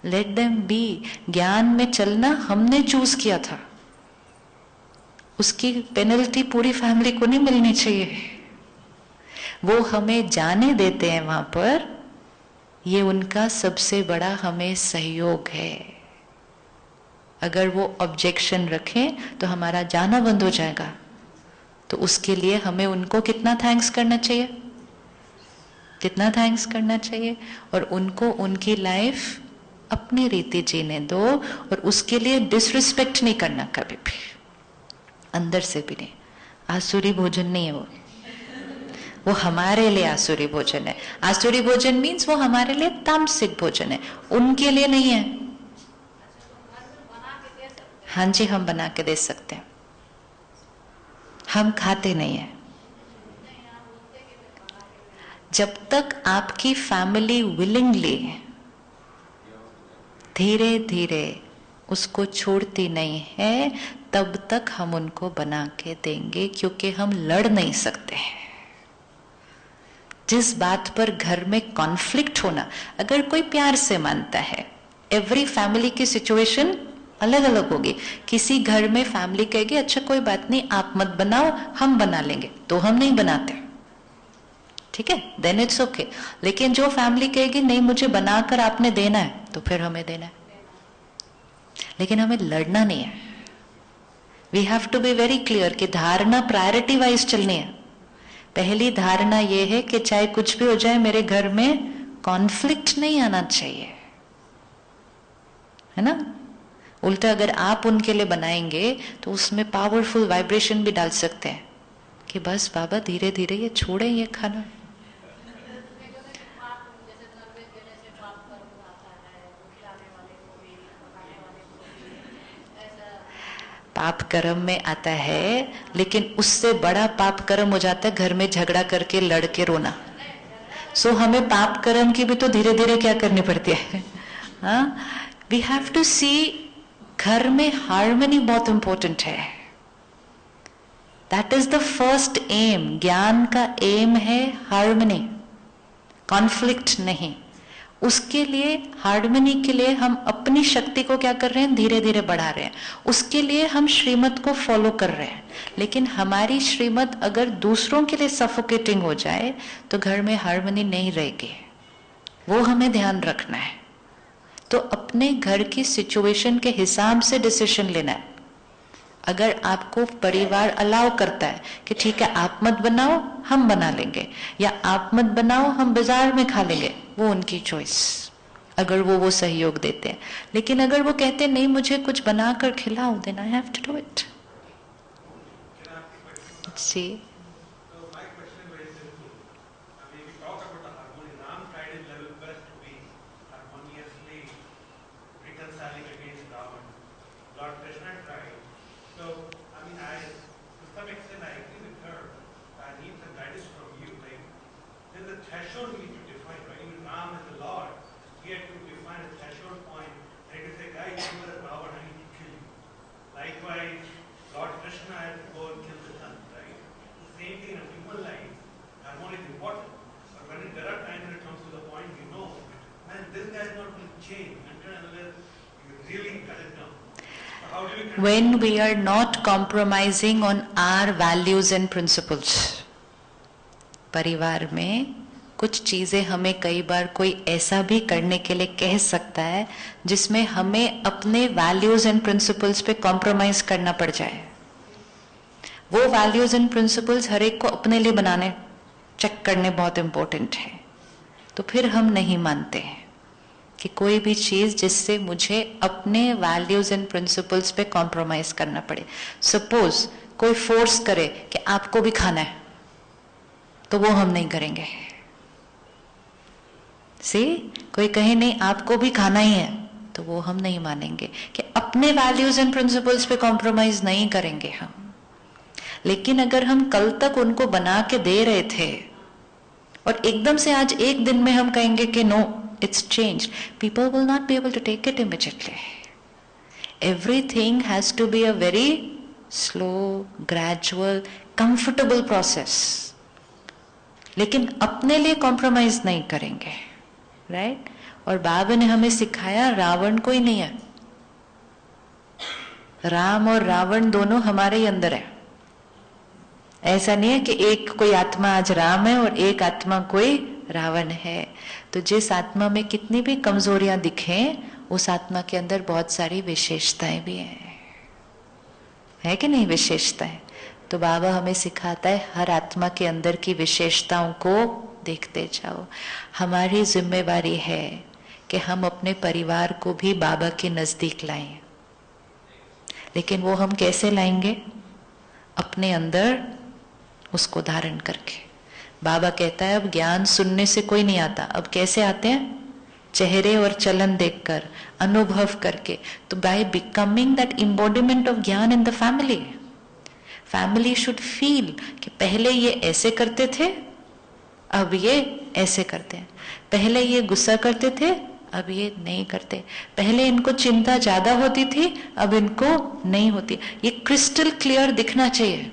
Late them B. ज्ञान में चलना हमने चूज किया था, उसकी पेनल्टी पूरी फैमिली को नहीं मिलनी चाहिए. वो हमें जाने देते हैं वहां पर, ये उनका सबसे बड़ा हमें सहयोग है. अगर वो ऑब्जेक्शन रखें तो हमारा जाना बंद हो जाएगा. तो उसके लिए हमें उनको कितना थैंक्स करना चाहिए, कितना थैंक्स करना चाहिए. और उनको उनकी लाइफ अपनी रीति जीने दो, और उसके लिए डिसरिस्पेक्ट नहीं करना कभी भी, अंदर से भी नहीं. आसुरी भोजन नहीं है वो हमारे लिए आसुरी भोजन है. आसुरी भोजन मीन्स वो हमारे लिए तामसिक भोजन है, उनके लिए नहीं है. हाँ जी, हम बना के दे सकते हैं, हम खाते नहीं है. जब तक आपकी फैमिली विलिंगली धीरे धीरे उसको छोड़ती नहीं है, तब तक हम उनको बना के देंगे, क्योंकि हम लड़ नहीं सकते हैं। जिस बात पर घर में कॉन्फ्लिक्ट होना, अगर कोई प्यार से मानता है, एवरी फैमिली की सिचुएशन अलग अलग होगी। किसी घर में फैमिली कहेगी अच्छा कोई बात नहीं आप मत बनाओ हम बना लेंगे, तो हम नहीं बनाते, ठीक है, देन इट्स ओके। लेकिन जो फैमिली कहेगी नहीं मुझे बनाकर आपने देना है, तो फिर हमें देना है। लेकिन हमें लड़ना नहीं है। We have to be very clear कि धारणा प्रायोरिटी वाइज चलनी है। पहली धारणा यह है कि चाहे कुछ भी हो जाए मेरे घर में कॉन्फ्लिक्ट नहीं आना चाहिए, है ना। उल्टा अगर आप उनके लिए बनाएंगे तो उसमें पावरफुल वाइब्रेशन भी डाल सकते हैं कि बस बाबा धीरे धीरे ये छोड़े ये खाना। पाप कर्म में आता है, लेकिन उससे बड़ा पाप कर्म हो जाता है घर में झगड़ा करके लड़ के रोना। सो हमें पाप कर्म की भी तो धीरे धीरे क्या करनी पड़ती है। हाँ, वी हैव टू सी घर में हार्मनी बहुत इंपॉर्टेंट है। That is the first aim. ज्ञान का एम है हार्मनी, कॉन्फ्लिक्ट नहीं। उसके लिए, हार्मनी के लिए हम अपनी शक्ति को क्या कर रहे हैं, धीरे धीरे बढ़ा रहे हैं। उसके लिए हम श्रीमत को फॉलो कर रहे हैं। लेकिन हमारी श्रीमत अगर दूसरों के लिए सफोकेटिंग हो जाए तो घर में हार्मनी नहीं रहेगी। वो हमें ध्यान रखना है। तो अपने घर की सिचुएशन के हिसाब से डिसीजन लेना है। अगर आपको परिवार अलाउ करता है कि ठीक है आप मत बनाओ हम बना लेंगे, या आप मत बनाओ हम बाजार में खा लेंगे, वो उनकी चॉइस, अगर वो सहयोग देते हैं। लेकिन अगर वो कहते हैं नहीं मुझे कुछ बनाकर खिलाओ, then I have to do it. See when we are not compromising on our values and principles। परिवार में कुछ चीजें हमें कई बार कोई ऐसा भी करने के लिए कह सकता है जिसमें हमें अपने वैल्यूज एंड प्रिंसिपल्स पे कॉम्प्रोमाइज करना पड़ जाए। वो वैल्यूज एंड प्रिंसिपल्स हर एक को अपने लिए बनाने, चेक करने बहुत इंपॉर्टेंट है। तो फिर हम नहीं मानते हैं कि कोई भी चीज जिससे मुझे अपने वैल्यूज एंड प्रिंसिपल्स पे कॉम्प्रोमाइज करना पड़े। सपोज कोई फोर्स करे कि आपको भी खाना है, तो वो हम नहीं करेंगे। सी, कोई कहे नहीं आपको भी खाना ही है, तो वो हम नहीं मानेंगे कि अपने वैल्यूज एंड प्रिंसिपल्स पे कॉम्प्रोमाइज नहीं करेंगे हम। लेकिन अगर हम कल तक उनको बना के दे रहे थे और एकदम से आज एक दिन में हम कहेंगे कि no it's changed, people will not be able to take it immediately. Everything has to be a very slow, gradual, comfortable process. लेकिन अपने लिए कॉम्प्रोमाइज नहीं करेंगे, राइट? और बाबा ने हमें सिखाया रावण कोई नहीं है, राम और रावण दोनों हमारे ही अंदर है। ऐसा नहीं है कि एक कोई आत्मा आज राम है और एक आत्मा कोई रावण है। तो जिस आत्मा में कितनी भी कमजोरियां दिखें, उस आत्मा के अंदर बहुत सारी विशेषताएं भी हैं, है कि नहीं विशेषताएं? तो बाबा हमें सिखाता है हर आत्मा के अंदर की विशेषताओं को देखते जाओ। हमारी जिम्मेवारी है कि हम अपने परिवार को भी बाबा के नजदीक लाएं। लेकिन वो हम कैसे लाएंगे? अपने अंदर उसको धारण करके। बाबा कहता है अब ज्ञान सुनने से कोई नहीं आता, अब कैसे आते हैं? चेहरे और चलन देखकर, अनुभव करके। तो by becoming that embodiment of ज्ञान in the family, family should feel कि पहले ये ऐसे करते थे, अब ये ऐसे करते हैं। पहले ये गुस्सा करते थे, अब ये नहीं करते। पहले इनको चिंता ज्यादा होती थी, अब इनको नहीं होती। ये क्रिस्टल क्लियर दिखना चाहिए।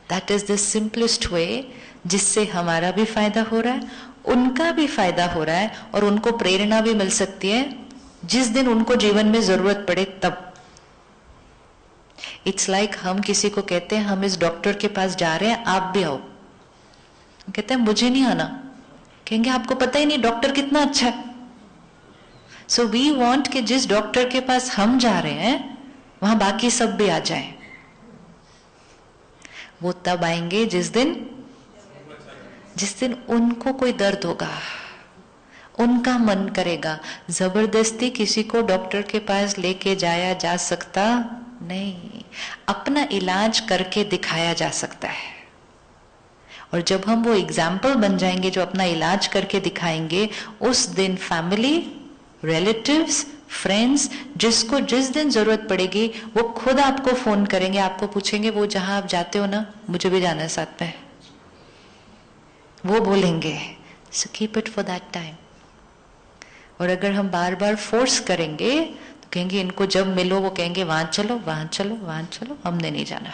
That is the simplest way, जिससे हमारा भी फायदा हो रहा है, उनका भी फायदा हो रहा है, और उनको प्रेरणा भी मिल सकती है जिस दिन उनको जीवन में जरूरत पड़े तब। इट्स लाइक हम किसी को कहते हैं हम इस डॉक्टर के पास जा रहे हैं, आप भी आओ। कहते हैं मुझे नहीं आना। कहेंगे आपको पता ही नहीं डॉक्टर कितना अच्छा है। सो वी वांट कि जिस डॉक्टर के पास हम जा रहे हैं वहां बाकी सब भी आ जाएं। वो तब आएंगे जिस दिन उनको कोई दर्द होगा, उनका मन करेगा। जबरदस्ती किसी को डॉक्टर के पास लेके जाया जा सकता नहीं, अपना इलाज करके दिखाया जा सकता है। और जब हम वो एग्जाम्पल बन जाएंगे जो अपना इलाज करके दिखाएंगे, उस दिन फैमिली, रिलेटिव्स, फ्रेंड्स, जिसको जिस दिन जरूरत पड़ेगी वो खुद आपको फोन करेंगे, आपको पूछेंगे वो जहां आप जाते हो ना, मुझे भी जाना है साथ में। वो बोलेंगे so keep it for that time. और अगर हम बार बार फोर्स करेंगे तो कहेंगे इनको जब मिलो वो कहेंगे वहां चलो, वहां चलो, वहां चलो, हमने नहीं जाना।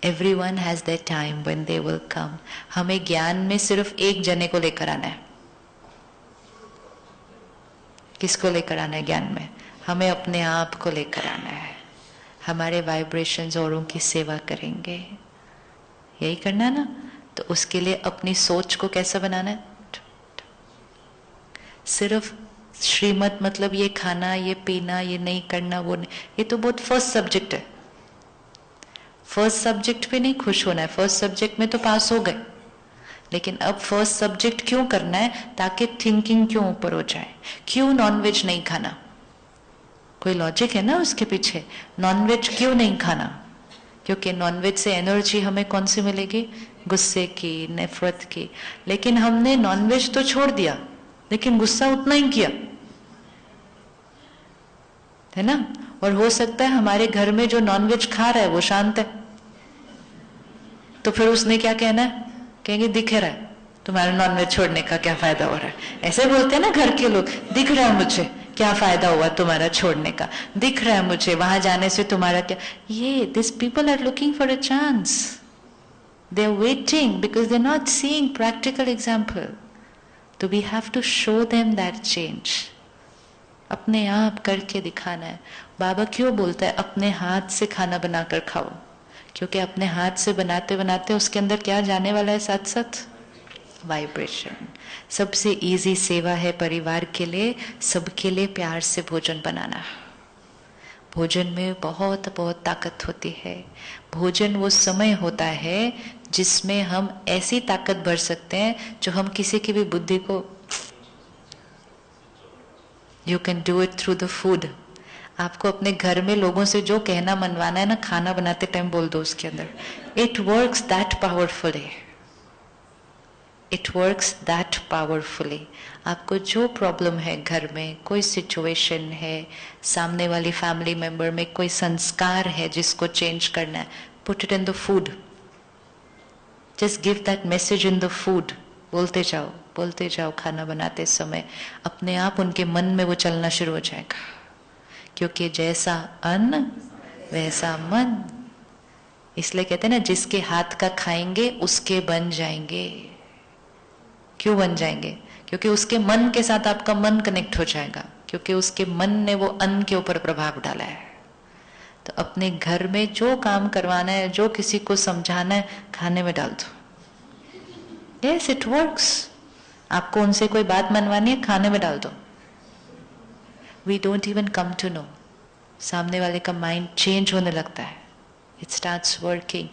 Everyone has their time when they will come. हमें ज्ञान में सिर्फ एक जने को लेकर आना है। किसको लेकर आना है ज्ञान में? हमें अपने आप को लेकर आना है। हमारे वाइब्रेशंस औरों की सेवा करेंगे, यही करना है ना। तो उसके लिए अपनी सोच को कैसा बनाना है? सिर्फ श्रीमत मतलब ये खाना, ये पीना, ये नहीं करना, वो नहीं, ये तो बहुत फर्स्ट सब्जेक्ट है। फर्स्ट सब्जेक्ट पे नहीं खुश होना है, फर्स्ट सब्जेक्ट में तो पास हो गए, लेकिन अब फर्स्ट सब्जेक्ट क्यों करना है? ताकि थिंकिंग क्यों ऊपर हो जाए। क्यों नॉनवेज नहीं खाना? कोई लॉजिक है ना उसके पीछे। नॉनवेज क्यों नहीं खाना? क्योंकि नॉनवेज से एनर्जी हमें कौन सी मिलेगी? गुस्से की, नफरत की। लेकिन हमने नॉनवेज तो छोड़ दिया, लेकिन गुस्सा उतना ही किया, है ना। और हो सकता है हमारे घर में जो नॉनवेज खा रहा है वो शांत है, तो फिर उसने क्या कहना है? कहेंगे दिख रहा है तुम्हारे नॉनवेज छोड़ने का, क्या फायदा हो रहा है। ऐसे बोलते हैं ना घर के लोग, दिख रहा है मुझे, क्या फायदा हुआ तुम्हारा छोड़ने का, दिख रहा है मुझे वहां जाने से तुम्हारा क्या। ये this people are looking for a chance, they are waiting because they are not seeing practical example. तो we have to show them that change. अपने आप करके दिखाना है। बाबा क्यों बोलता है अपने हाथ से खाना बनाकर खाओ? क्योंकि अपने हाथ से बनाते बनाते उसके अंदर क्या जाने वाला है? साथ साथ वाइब्रेशन। सबसे इजी सेवा है परिवार के लिए, सबके लिए प्यार से भोजन बनाना। भोजन में बहुत बहुत ताकत होती है। भोजन वो समय होता है जिसमें हम ऐसी ताकत भर सकते हैं जो हम किसी की भी बुद्धि को, you can do it through the food. आपको अपने घर में लोगों से जो कहना मनवाना है ना, खाना बनाते टाइम बोल दो उसके अंदर। It works that powerfully, it works that powerfully. आपको जो प्रॉब्लम है घर में, कोई सिचुएशन है, सामने वाली फैमिली मेंबर में कोई संस्कार है जिसको चेंज करना है, put it in the food. Just give that message in the food. बोलते जाओ, बोलते जाओ खाना बनाते समय, अपने आप उनके मन में वो चलना शुरू हो जाएगा। क्योंकि जैसा अन्न वैसा मन। इसलिए कहते हैं ना, जिसके हाथ का खाएंगे उसके बन जाएंगे। क्यों बन जाएंगे? क्योंकि उसके मन के साथ आपका मन कनेक्ट हो जाएगा, क्योंकि उसके मन ने वो अन्न के ऊपर प्रभाव डाला है। तो अपने घर में जो काम करवाना है, जो किसी को समझाना है, खाने में डाल दो। Yes, it works. आपको उनसे कोई बात मनवानी है, खाने में डाल दो। We don't even come to know. सामने वाले का माइंड चेंज होने लगता है। It starts working.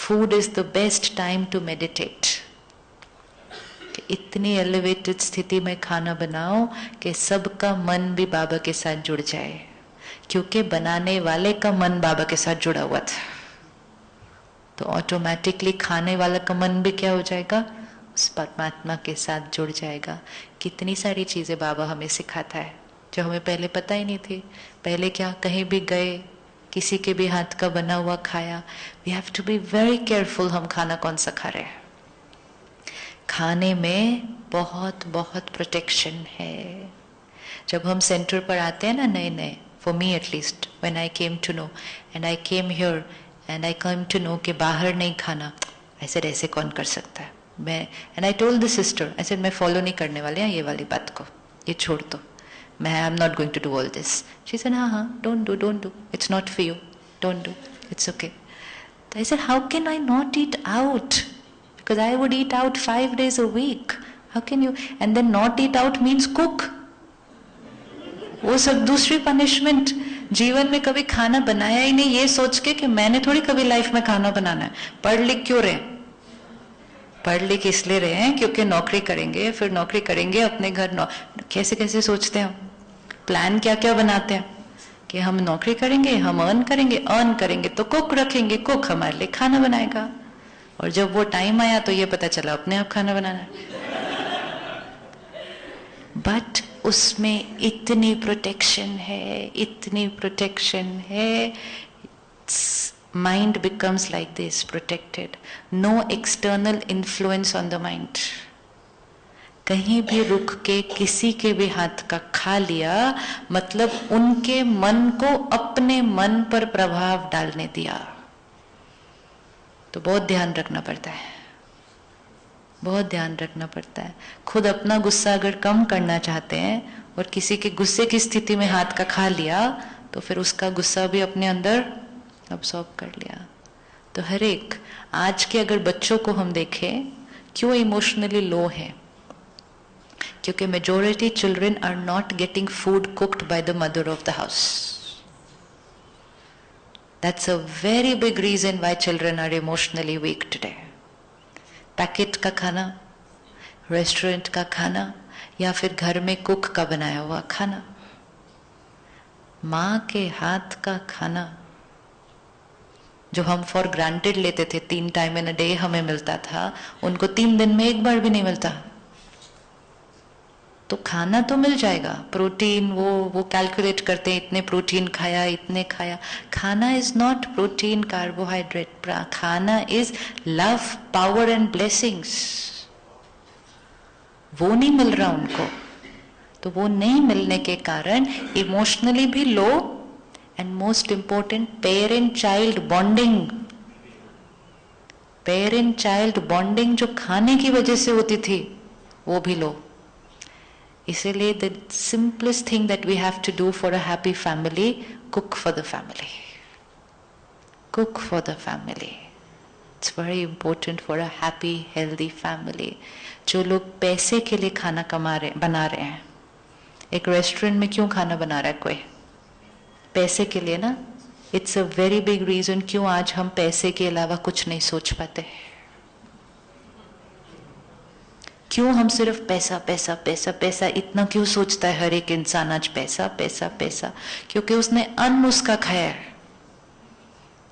Food is the best time to meditate. इतनी एलिवेटेड स्थिति में खाना बनाओ कि सबका मन भी बाबा के साथ जुड़ जाए, क्योंकि बनाने वाले का मन बाबा के साथ जुड़ा हुआ था। तो ऑटोमेटिकली खाने वाला का मन भी क्या हो जाएगा? उस परमात्मा के साथ जुड़ जाएगा। कितनी सारी चीजें बाबा हमें सिखाता है जो हमें पहले पता ही नहीं थी। पहले क्या, कहीं भी गए किसी के भी हाथ का बना हुआ खाया। We have to be very careful हम खाना कौन सा खा रहे हैं। खाने में बहुत बहुत प्रोटेक्शन है। जब हम सेंटर पर आते हैं ना नए नए, for me at least, when I came to know and I came here and I came to know कि बाहर नहीं खाना, ऐसे कौन कर सकता है। मैं and I told the sister, ऐसे मैं फॉलो नहीं करने वाले हैं ये वाली बात को, ये छोड़ दो, मैं I am not going to do all this. She said हाँ don't do, it's not for you, don't do, it's okay. I said, how can I not eat out? Because I would eat out 5 days a week. How can you? And then not eat out means cook. वो सब दूसरी punishment. जीवन में कभी खाना बनाया ही नहीं, ये सोच के कि मैंने थोड़ी कभी लाइफ में खाना बनाना है। पढ़ लिख क्यों रहे? पढ़ लिख इसलिए रहे हैं क्योंकि नौकरी करेंगे, फिर नौकरी करेंगे अपने घर कैसे कैसे सोचते हैं, प्लान क्या क्या बनाते हैं कि हम नौकरी करेंगे, हम अर्न करेंगे तो कुक रखेंगे, कुक हमारे लिए खाना बनाएगा। और जब वो टाइम आया तो ये पता चला अपने आप खाना बनाना है। बट उसमें इतनी प्रोटेक्शन है, mind becomes like this, protected, no external influence on the mind. कहीं भी रुक के किसी के भी हाथ का खा लिया मतलब उनके मन को अपने मन पर प्रभाव डालने दिया। तो बहुत ध्यान रखना पड़ता है, बहुत ध्यान रखना पड़ता है। खुद अपना गुस्सा अगर कम करना चाहते हैं और किसी के गुस्से की स्थिति में हाथ का खा लिया तो फिर उसका गुस्सा भी अपने अंदर अब्सॉर्ब कर लिया। तो हर एक आज के अगर बच्चों को हम देखें क्यों इमोशनली लो है, क्योंकि majority children are not getting food cooked by the mother of the house. That's a very big reason why children are emotionally weak today. Packet का खाना, रेस्टोरेंट का खाना या फिर घर में कुक का बनाया हुआ खाना, माँ के हाथ का खाना जो हम फॉर ग्रांटेड लेते थे, 3 टाइम इन अ डे हमें मिलता था, उनको 3 दिन में एक बार भी नहीं मिलता। तो खाना तो मिल जाएगा, प्रोटीन वो कैलकुलेट करते हैं, इतने प्रोटीन खाया, इतने खाया। खाना इज नॉट प्रोटीन कार्बोहाइड्रेट, खाना is love, power and blessings. वो नहीं मिल रहा उनको, तो वो नहीं मिलने के कारण इमोशनली भी low, and most important parent child bonding जो खाने की वजह से होती थी वो भी लो। इसीलिए the simplest thing that we have to do for a happy family, cook for the family, cook for the family. It's very important for a happy healthy family. जो लोग पैसे के लिए खाना बना रहे हैं, एक रेस्टोरेंट में क्यों खाना बना रहा है कोई? पैसे के लिए ना। It's a very big reason क्यों आज हम पैसे के अलावा कुछ नहीं सोच पाते। क्यों हम सिर्फ पैसा पैसा पैसा पैसा इतना क्यों सोचता है हर एक इंसान आज? पैसा पैसा पैसा, क्योंकि उसने अन्न उसका खाया है।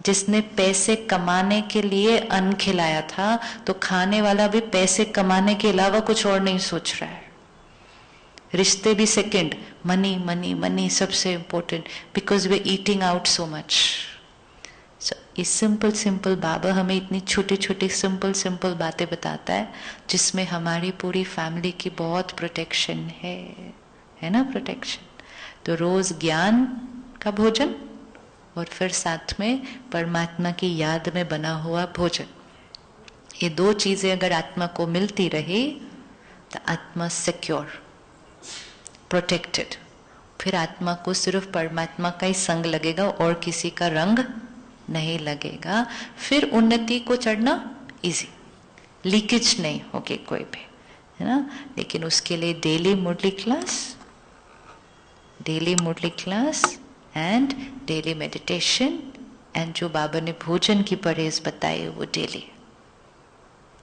जिसने पैसे कमाने के लिए अन्न खिलाया था, तो खाने वाला भी पैसे कमाने के अलावा कुछ और नहीं सोच रहा है। रिश्ते भी सेकंड, मनी मनी मनी सबसे important, because way eating out so much. इस सिंपल बाबा हमें इतनी छोटी छोटी सिंपल बातें बताता है जिसमें हमारी पूरी फैमिली की बहुत प्रोटेक्शन है ना, प्रोटेक्शन। तो रोज ज्ञान का भोजन और फिर साथ में परमात्मा की याद में बना हुआ भोजन, ये 2 चीजें अगर आत्मा को मिलती रही तो आत्मा सिक्योर, प्रोटेक्टेड। फिर आत्मा को सिर्फ परमात्मा का ही संग लगेगा और किसी का रंग नहीं लगेगा। फिर उन्नति को चढ़ना इजी, लीकेज नहीं होगी कोई भी, है ना। लेकिन उसके लिए daily murli class and daily meditation, and जो बाबा ने भोजन की परहेज बताई वो डेली,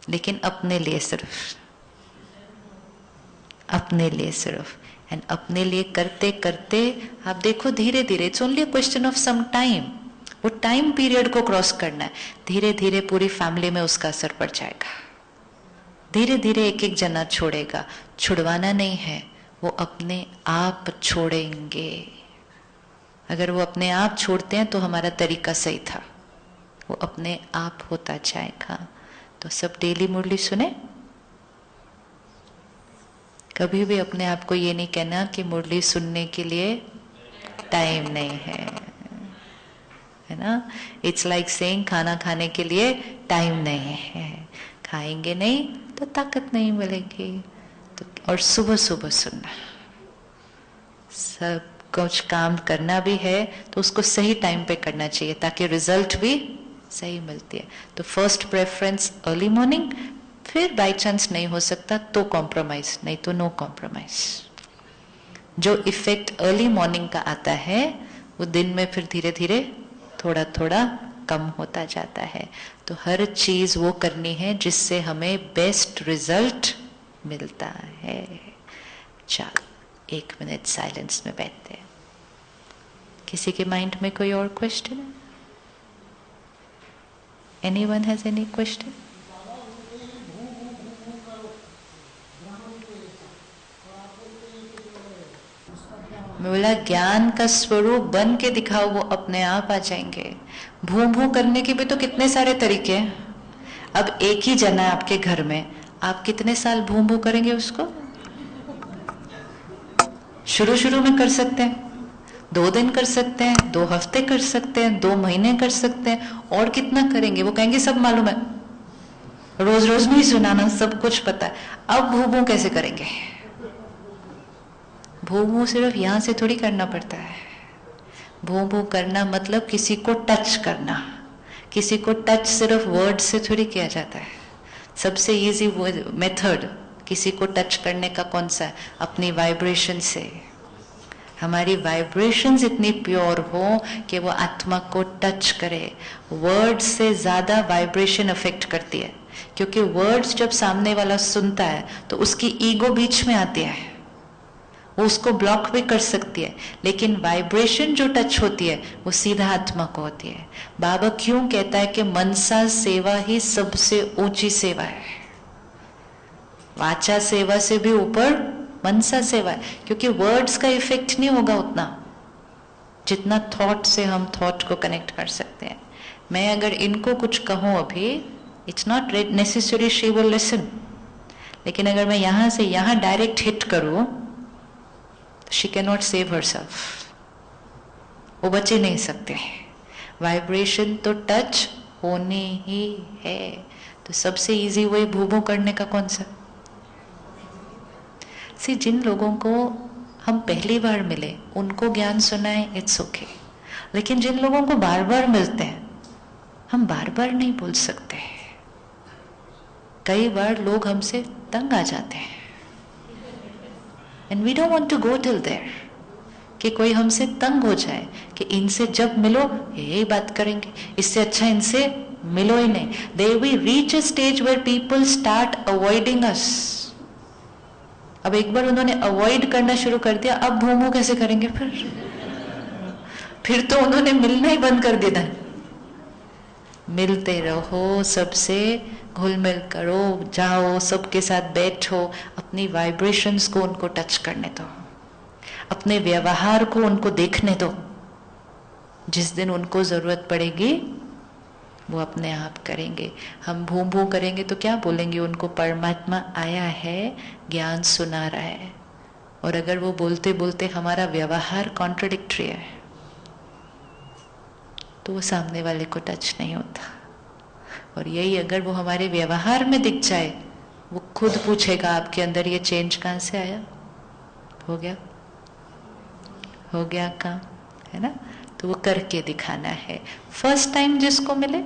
लेकिन अपने लिए सिर्फ एंड अपने लिए करते करते आप देखो धीरे धीरे, it's only a question of some time, वो टाइम पीरियड को क्रॉस करना है। धीरे धीरे पूरी फैमिली में उसका असर पड़ जाएगा। धीरे धीरे एक एक जना छोड़ेगा, छुड़वाना नहीं है, वो अपने आप छोड़ेंगे। अगर वो अपने आप छोड़ते हैं तो हमारा तरीका सही था, वो अपने आप होता जाएगा। तो सब डेली मुरली सुने, कभी भी अपने आप को ये नहीं कहना कि मुरली सुनने के लिए टाइम नहीं है ना। इट्स लाइक सेइंग खाना खाने के लिए टाइम नहीं है, खाएंगे नहीं तो ताकत नहीं मिलेगी। तो और सुबह सुबह सुनना, सब कुछ काम करना भी है तो उसको सही टाइम पे करना चाहिए ताकि रिजल्ट भी सही मिलती है। तो फर्स्ट प्रेफरेंस अर्ली मॉर्निंग, फिर बाई चांस नहीं हो सकता तो कॉम्प्रोमाइज, नहीं तो नो कॉम्प्रोमाइज। जो इफेक्ट अर्ली मॉर्निंग का आता है वो दिन में फिर धीरे धीरे थोड़ा थोड़ा कम होता जाता है। तो हर चीज वो करनी है जिससे हमें बेस्ट रिजल्ट मिलता है। चलो 1 मिनट साइलेंस में बैठते हैं। किसी के माइंड में कोई और क्वेश्चन है? Anyone has any question? मैं बोला ज्ञान का स्वरूप बन के दिखाओ, वो अपने आप आ जाएंगे। भू भू करने के भी तो कितने सारे तरीके हैं। अब एक ही जना है आपके घर में, आप कितने साल भू भू करेंगे उसको? शुरू शुरू में कर सकते हैं, 2 दिन कर सकते हैं, 2 हफ्ते कर सकते हैं, 2 महीने कर सकते हैं, और कितना करेंगे? वो कहेंगे सब मालूम है, रोज रोज नहीं सुनाना, सब कुछ पता है। अब भू भू कैसे करेंगे? भू भू सिर्फ यहां से थोड़ी करना पड़ता है। भू भू करना मतलब किसी को टच करना। किसी को टच सिर्फ वर्ड से थोड़ी किया जाता है। सबसे इजी मेथड किसी को टच करने का कौन सा है? अपनी वाइब्रेशन से। हमारी वाइब्रेशंस इतनी प्योर हो कि वो आत्मा को टच करे। वर्ड से ज्यादा वाइब्रेशन अफेक्ट करती है, क्योंकि वर्ड्स जब सामने वाला सुनता है तो उसकी ईगो बीच में आती है, वो उसको ब्लॉक भी कर सकती है। लेकिन वाइब्रेशन जो टच होती है वो सीधा आत्मा को होती है। बाबा क्यों कहता है कि मनसा सेवा ही सबसे ऊंची सेवा है, वाचा सेवा से भी ऊपर मनसा सेवा है। क्योंकि वर्ड्स का इफेक्ट नहीं होगा उतना जितना थॉट से हम थॉट को कनेक्ट कर सकते हैं। मैं अगर इनको कुछ कहूं अभी, it's not necessary she will listen, लेकिन अगर मैं यहां से यहां डायरेक्ट हिट करूं, she can not save herself, वो बच ही नहीं सकते। वाइब्रेशन तो टच होनी ही है। तो सबसे इजी वही भू भू करने का कौन सा? सी जिन लोगों को हम पहली बार मिले उनको ज्ञान सुनाए, इट्स ओके। लेकिन जिन लोगों को बार बार मिलते हैं, हम बार बार नहीं बोल सकते। कई बार लोग हमसे तंग आ जाते हैं, and we don't want to go till there कि कोई हमसे तंग हो जाए कि इनसे जब मिलो यही बात करेंगे, इससे अच्छा इनसे मिलो ही नहीं। There we reach a stage where people start avoiding us. अब एक बार उन्होंने अवॉइड करना शुरू कर दिया, अब भूमू कैसे करेंगे फिर तो उन्होंने मिलना ही बंद कर दिया। मिलते रहो, सबसे घुल मिल करो, जाओ सबके साथ बैठो, अपनी वाइब्रेशंस को उनको टच करने दो, अपने व्यवहार को उनको देखने दो। जिस दिन उनको जरूरत पड़ेगी वो अपने आप करेंगे। हम भू भू करेंगे तो क्या बोलेंगे उनको? परमात्मा आया है, ज्ञान सुना रहा है। और अगर वो बोलते बोलते हमारा व्यवहार कॉन्ट्रडिक्टरी है तो वो सामने वाले को टच नहीं होता। और यही अगर वो हमारे व्यवहार में दिख जाए, वो खुद पूछेगा आपके अंदर ये चेंज कहाँ से आया? हो गया काम, है ना? तो वो करके दिखाना है। फर्स्ट टाइम जिसको मिले,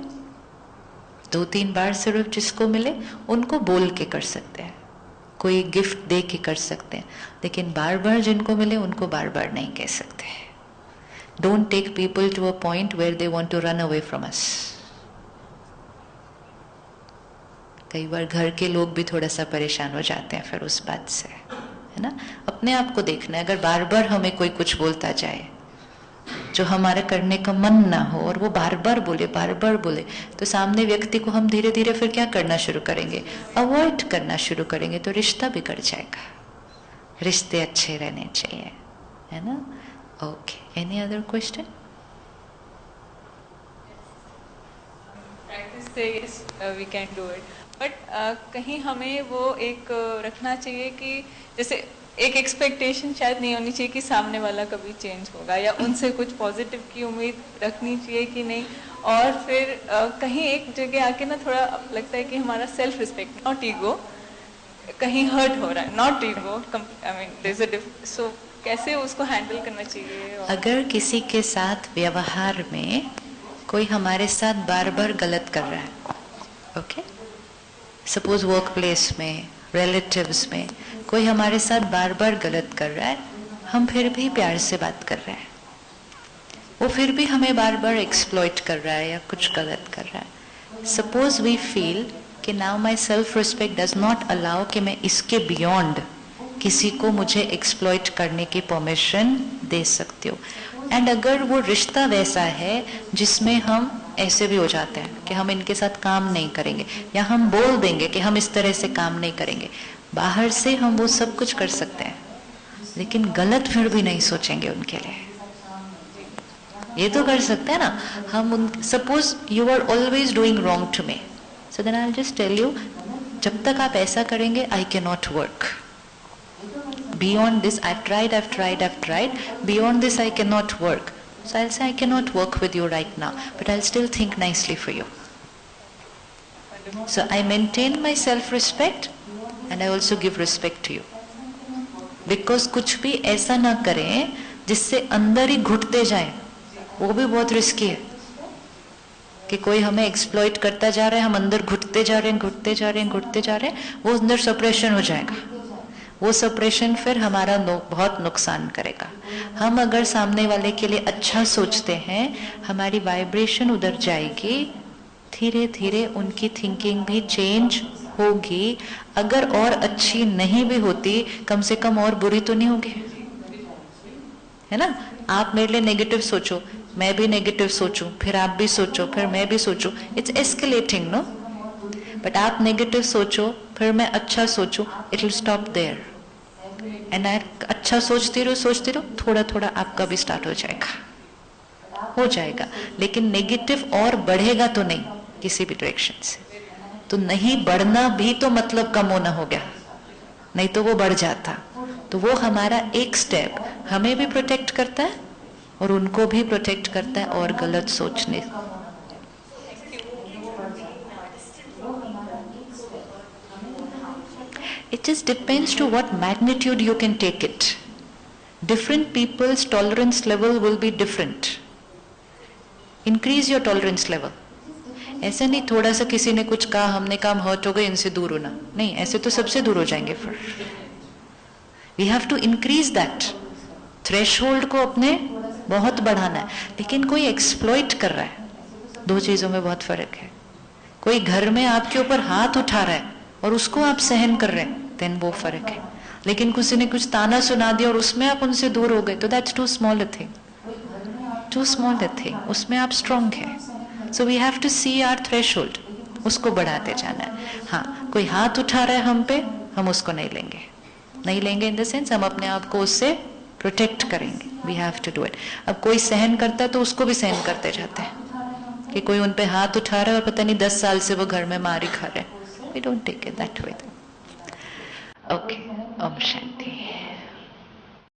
2-3 बार सिर्फ जिसको मिले, उनको बोल के कर सकते हैं, कोई गिफ्ट दे के कर सकते हैं। लेकिन बार बार जिनको मिले उनको बार बार नहीं कह सकते। Don't take people to a point where they want to run away from us. कई बार घर के लोग भी थोड़ा सा परेशान हो जाते हैं फिर उस बात से, है ना? अपने आप को देखना है। अगर बार बार हमें कोई कुछ बोलता जाए जो हमारा करने का मन ना हो और वो बार बार बोले, तो सामने व्यक्ति को हम धीरे धीरे फिर क्या करना शुरू करेंगे? अवॉइड करना शुरू करेंगे। तो रिश्ता बिगड़ जाएगा। रिश्ते अच्छे रहने चाहिए, है ना? Okay, any other question? Practice says we can do it. But कहीं हमें वो एक रखना चाहिए कि जैसे एक एक्सपेक्टेशन शायद नहीं होनी चाहिए कि सामने वाला कभी चेंज होगा, या उनसे कुछ पॉजिटिव की उम्मीद रखनी चाहिए कि नहीं। और फिर कहीं एक जगह आके ना थोड़ा लगता है कि हमारा सेल्फ रिस्पेक्ट, नॉट ईगो, कहीं हर्ट हो रहा है, not ego, I mean there is a so कैसे उसको हैंडल करना चाहिए। अगर किसी के साथ व्यवहार में कोई हमारे साथ बार बार गलत कर रहा है, ओके, सपोज वर्क प्लेस में, रिलेटिव्स में कोई हमारे साथ बार बार गलत कर रहा है, हम फिर भी प्यार से बात कर रहे हैं, वो फिर भी हमें बार बार एक्सप्लॉइट कर रहा है या कुछ गलत कर रहा है, सपोज वी फील कि now my self respect does not allow कि मैं इसके बियॉन्ड किसी को मुझे एक्सप्लॉइट करने की परमिशन दे सकती हूँ। एंड अगर वो रिश्ता वैसा है जिसमें हम ऐसे भी हो जाते हैं कि हम इनके साथ काम नहीं करेंगे, या हम बोल देंगे कि हम इस तरह से काम नहीं करेंगे, बाहर से हम वो सब कुछ कर सकते हैं लेकिन गलत फिर भी नहीं सोचेंगे उनके लिए, ये तो कर सकते हैं ना हम उन, suppose you are always doing wrong to me, so then I will just tell you, जब तक आप ऐसा करेंगे I can not work, beyond this I've tried, beyond this I cannot work, so I'll say I cannot work with you right now, but I'll still think nicely for you. So I maintain my self respect and I also give respect to you, because कुछ भी ऐसा ना करें जिससे अंदर ही घुटते जाएं, वो भी बहुत रिस्की है कि कोई हमें एक्सप्लॉइट करता जा रहा है, हम अंदर घुटते जा रहे हैं, वो अंदर सप्रेशन हो जाएगा, वो सप्रेशन फिर हमारा बहुत नुकसान करेगा। हम अगर सामने वाले के लिए अच्छा सोचते हैं, हमारी वाइब्रेशन उधर जाएगी, धीरे धीरे उनकी थिंकिंग भी चेंज होगी। अगर और अच्छी नहीं भी होती, कम से कम और बुरी तो नहीं होगी, है ना। आप मेरे लिए नेगेटिव सोचो, मैं भी नेगेटिव सोचूं, फिर आप भी सोचो, फिर मैं भी सोचूं, इट्स एस्केलेटिंग, नो। बट आप नेगेटिव सोचो, फिर मैं अच्छा सोचूं, it will stop there. And अच्छा सोचती रहो, थोड़ा थोड़ा आपका भी स्टार्ट हो जाएगा, लेकिन नेगेटिव और बढ़ेगा तो नहीं किसी भी डायरेक्शन से। तो नहीं बढ़ना भी तो मतलब कम होना हो गया, नहीं तो वो बढ़ जाता। तो वो हमारा एक स्टेप हमें भी प्रोटेक्ट करता है और उनको भी प्रोटेक्ट करता है और गलत सोचने। It just depends to what magnitude you can take it. Different people's tolerance level will be different. Increase your tolerance level. ऐसे नहीं थोड़ा सा किसी ने कुछ कहा, हमने कहा हम हर्ट हो गए, इनसे दूर होना, नहीं, ऐसे तो सबसे दूर हो जाएंगे फिर। We have to increase that. Threshold को अपने बहुत बढ़ाना है। लेकिन कोई एक्सप्लॉइट कर रहा है, दो चीजों में बहुत फर्क है। कोई घर में आपके ऊपर हाथ उठा रहा है और उसको आप सहन कर रहे हैं, देन वो फर्क है। लेकिन किसी ने कुछ ताना सुना दिया और उसमें आप उनसे दूर हो गए, तो that's too small a thing, उसमें आप स्ट्रांग है। So we have to see our threshold, उसको बढ़ाते जाना है। हाँ, कोई हाथ उठा रहा है हम पे, हम उसको नहीं लेंगे इन द सेंस हम अपने आप को उससे प्रोटेक्ट करेंगे। We have to do it. अब कोई सहन करता है तो उसको भी सहन करते जाते हैं कि कोई उन पे हाथ उठा रहा है और पता नहीं 10 साल से वो घर में मार ही खा रहे हैं। We don't take it that way. Okay, Om Shanti.